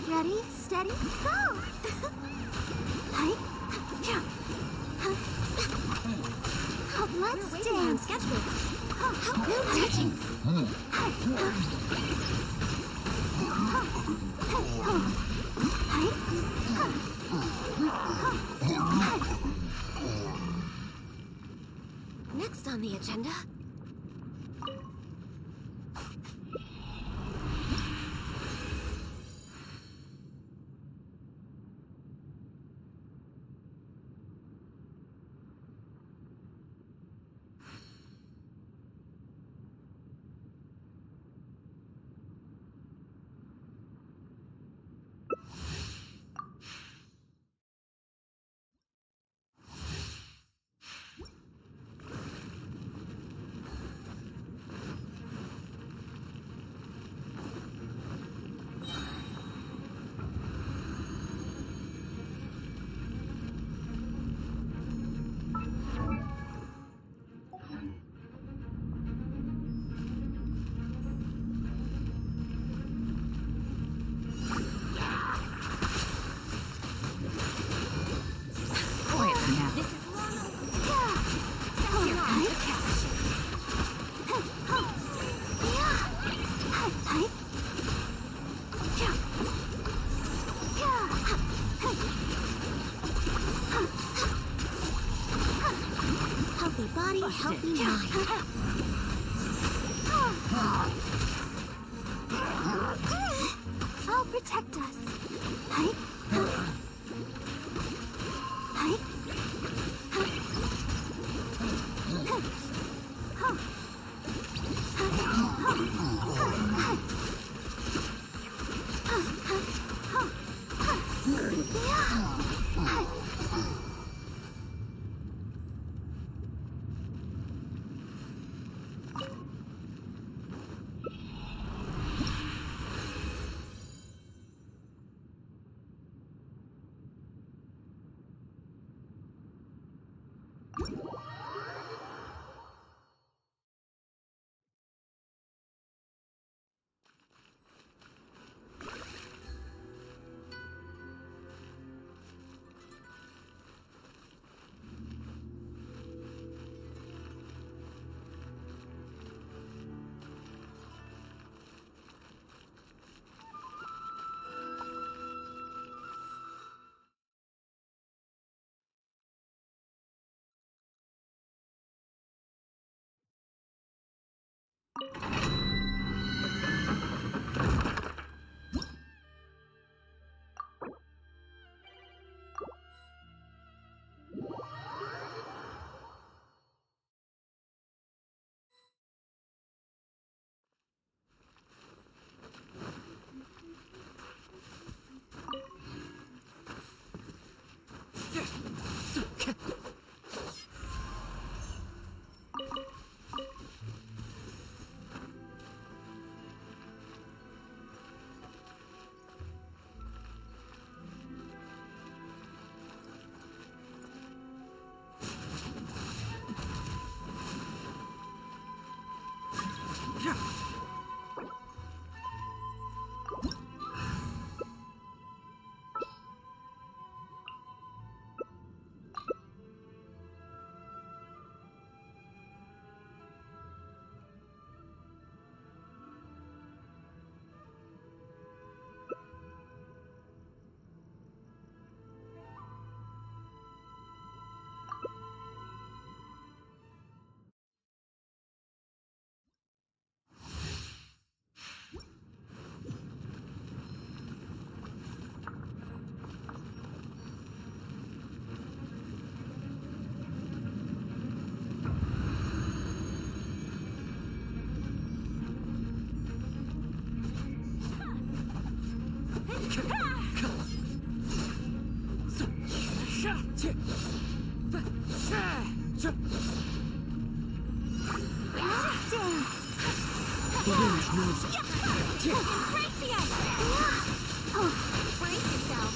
Ready, steady, go! Let's dance. No touching. Next on the agenda. Healthy body, healthy mind. I'll protect us. Brace the ice! Brace yourself!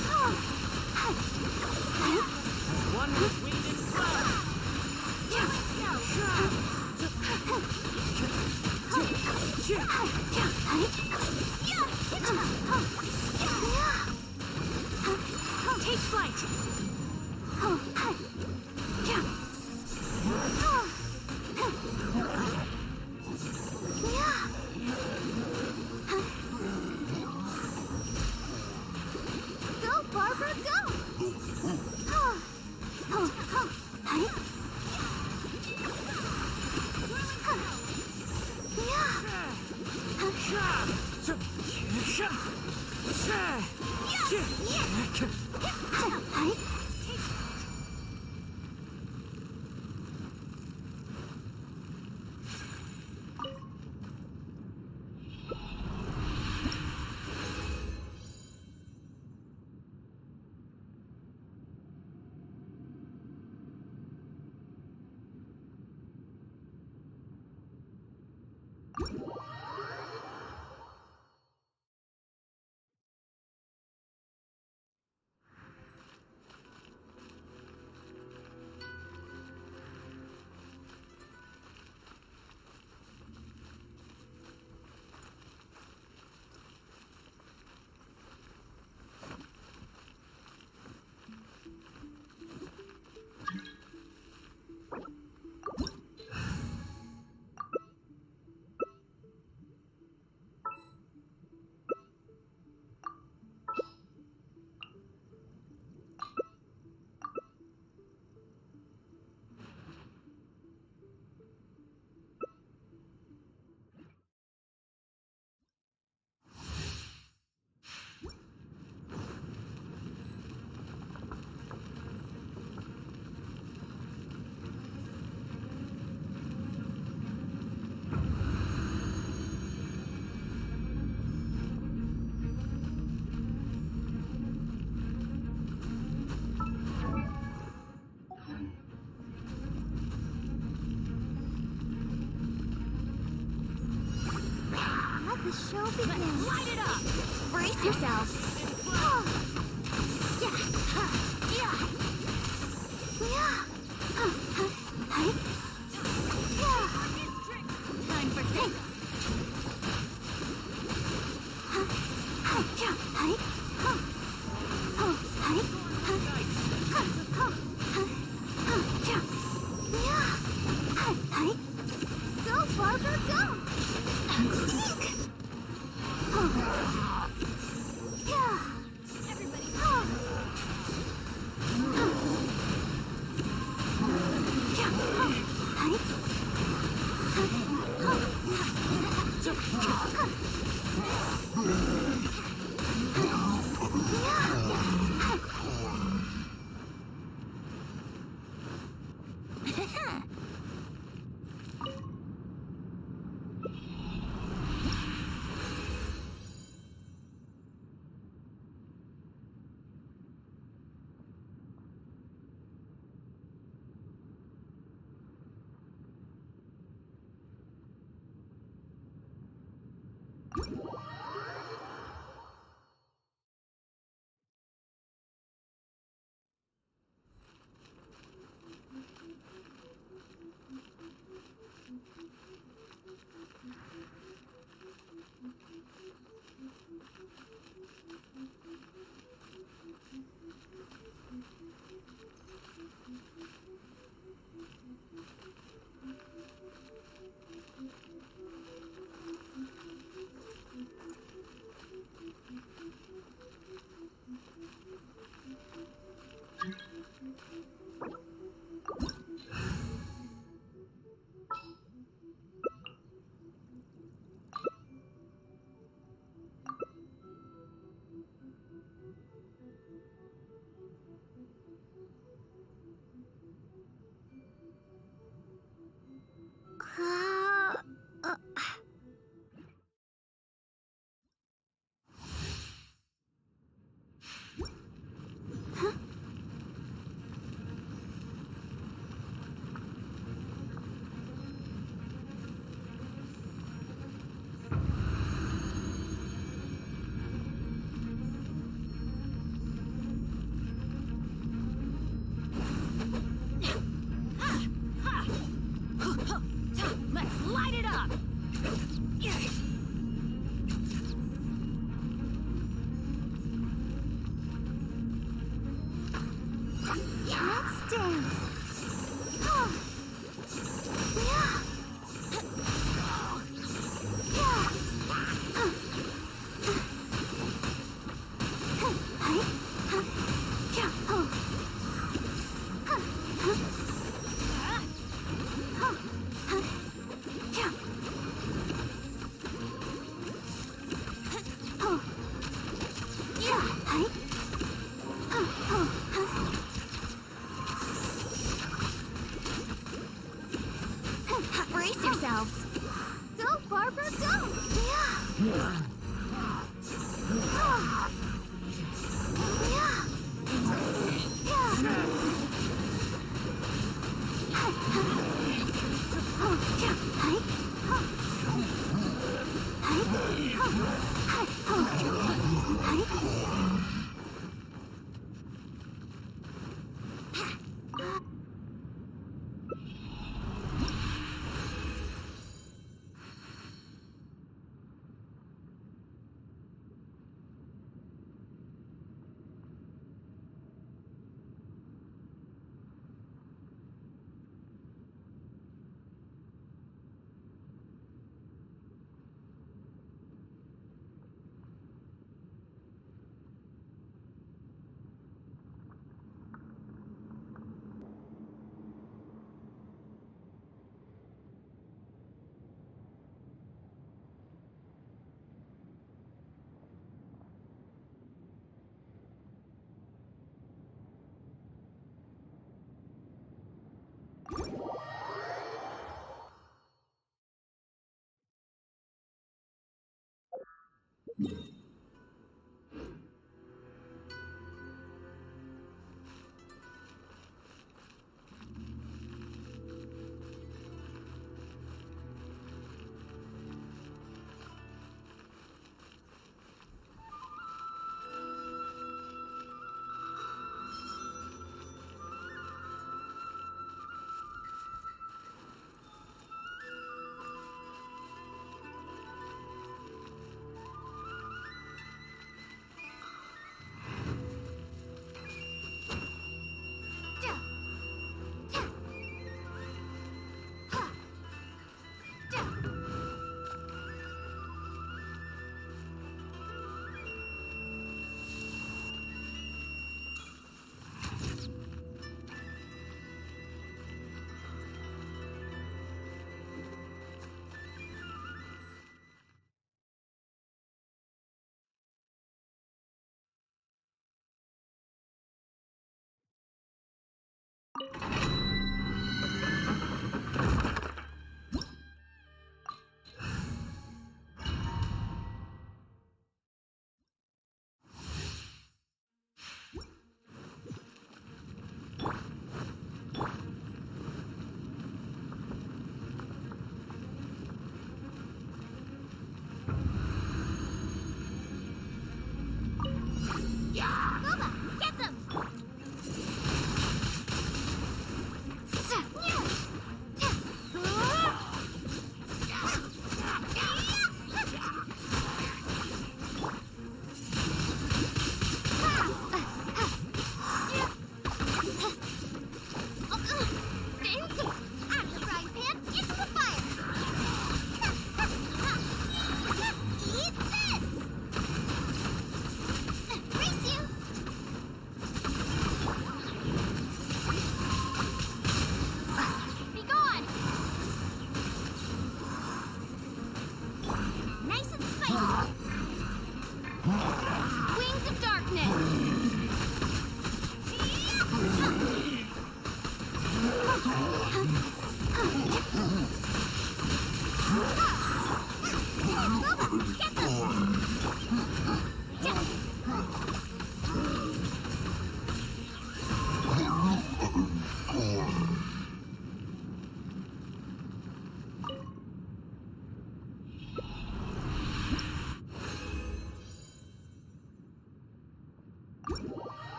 One with wind and cloud. Let's go! Take flight! Go, Barbara, go! Let the show begin. Light it up! Brace yourselves. Time for take. Go, Barbara, go!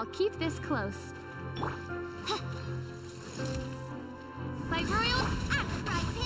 I'll keep this close. By rules, I'm the right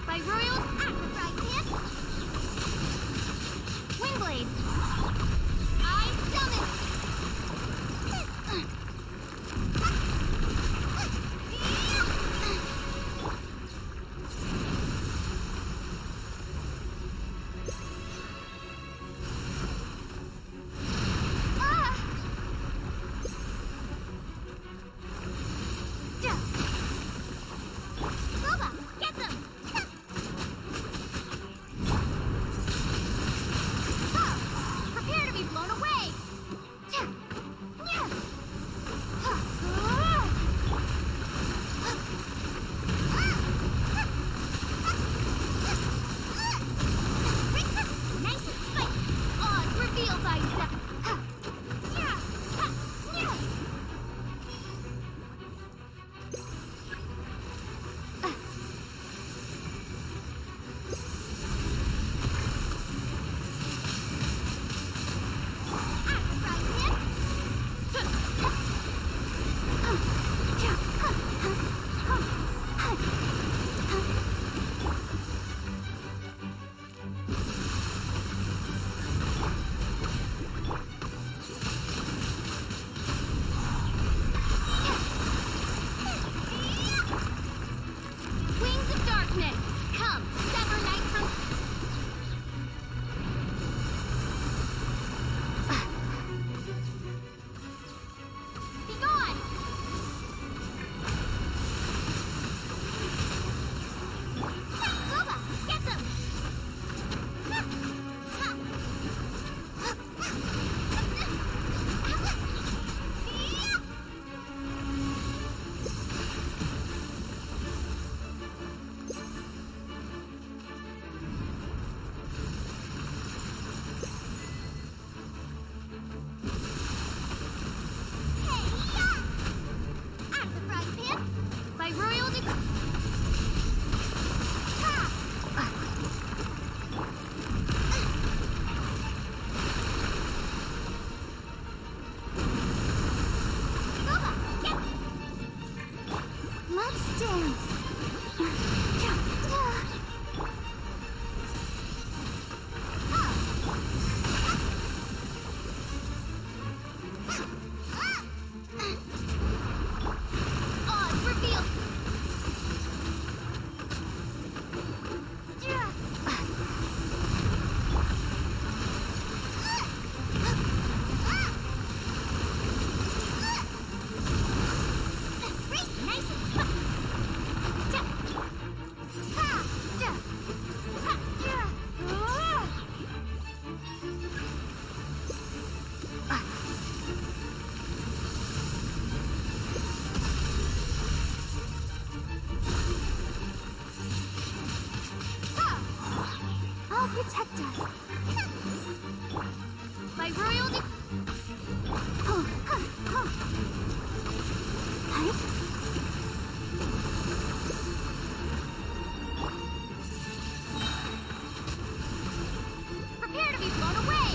By Royal Sacrifice Him! Windblade! I summon! Get them! Prepare to be blown away! Nice and spiky! Odds revealed by Wings of Darkness! Come, sever night from... Be gone! Boba, get them! At the fry pan, by Royal Let's dance. Odds revealed. Nice and spiky. I'll protect us. By Royal Prepare to be blown away!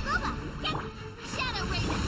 Boba, get Shadow Raven!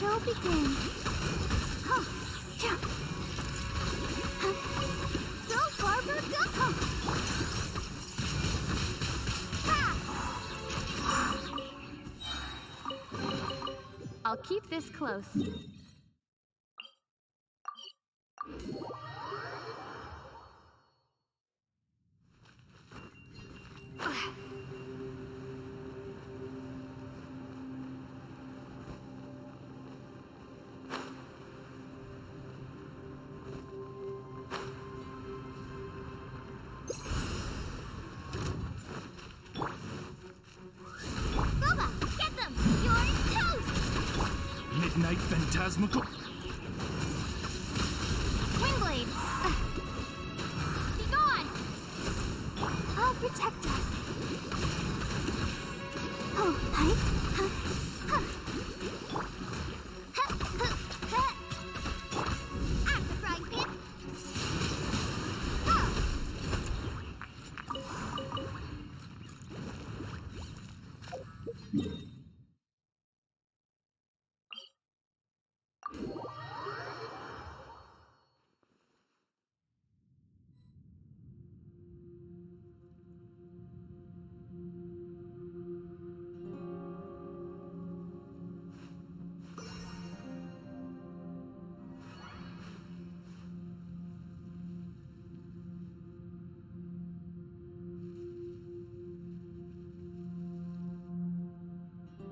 show begin. Huh. Yeah. Huh. Go, Barbara, go! I'll keep this close. Bubba, get them! You're toast! Midnight Phantasmical. Wingblade! Be gone! I'll protect us. Oh, hi. Huh. Huh. Huh, huh, huh. At the frying pan. Huh.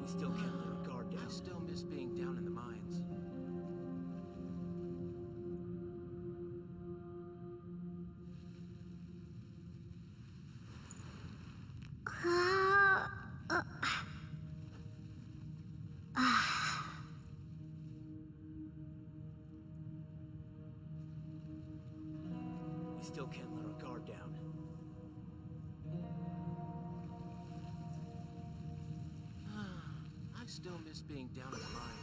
We still can't let our guard down. I still miss being down in the mines. We still can't let our guard down. I still miss being down in the mines.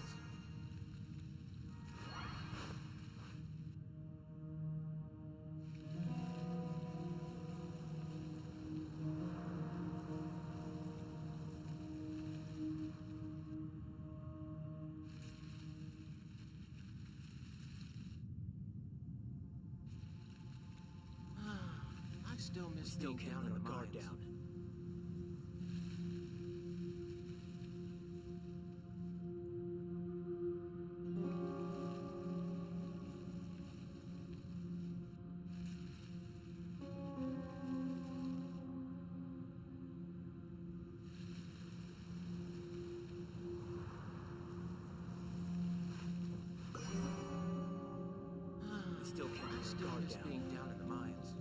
I still miss being down in the guard down. Still can't still miss being down in the mines.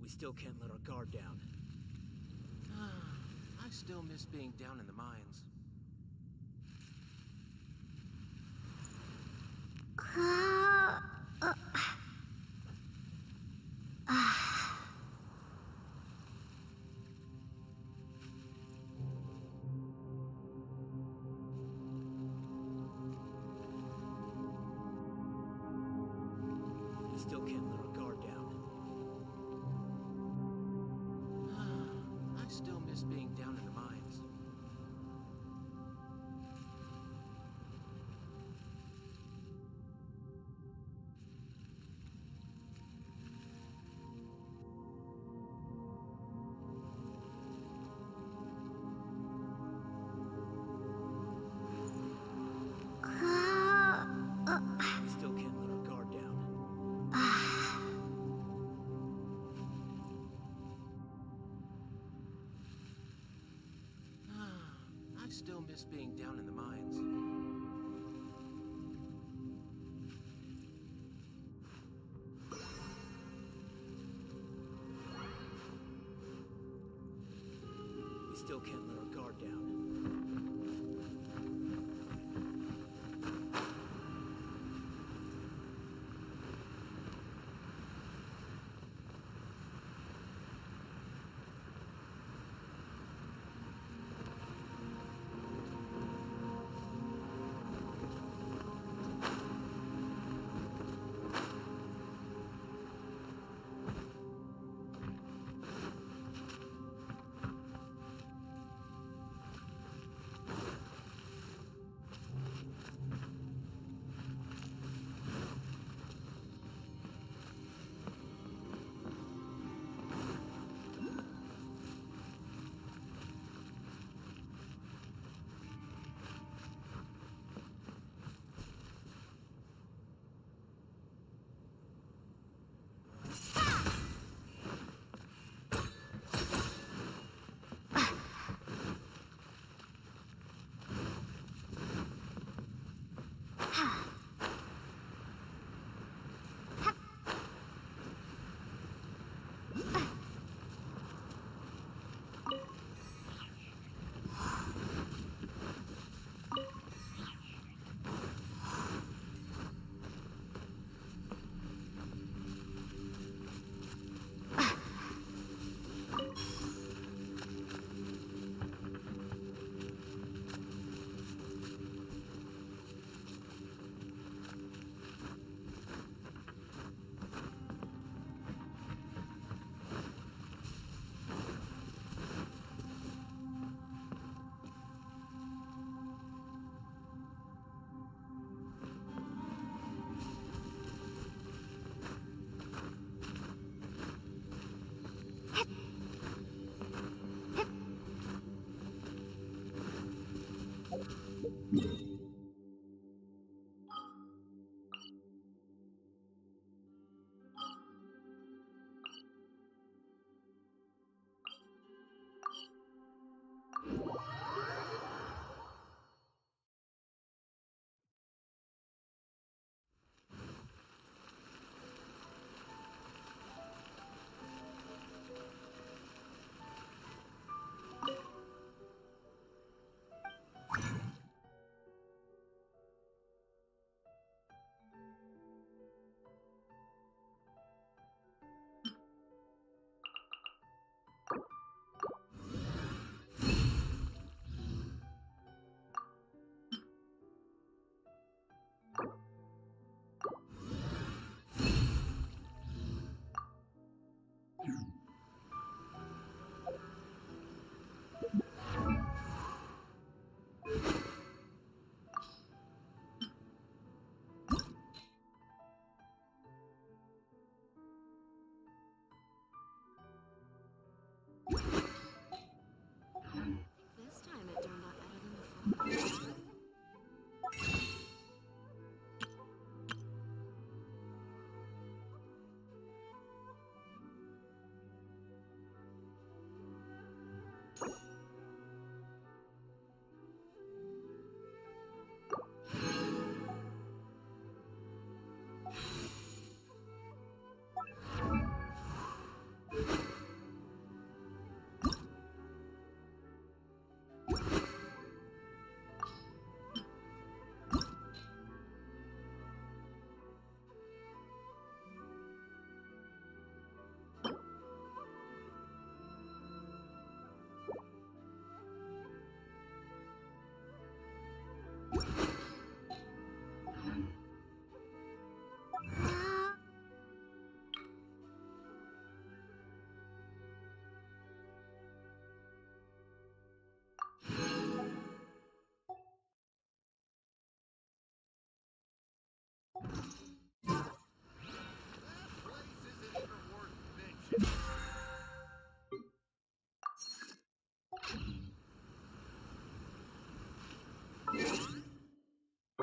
We still can't let our guard down. I still miss being down in the mines. We still can't let our guard down. I still miss being down in the mines. We still can't let our guard down. I still miss being down in the mines. We still can't let our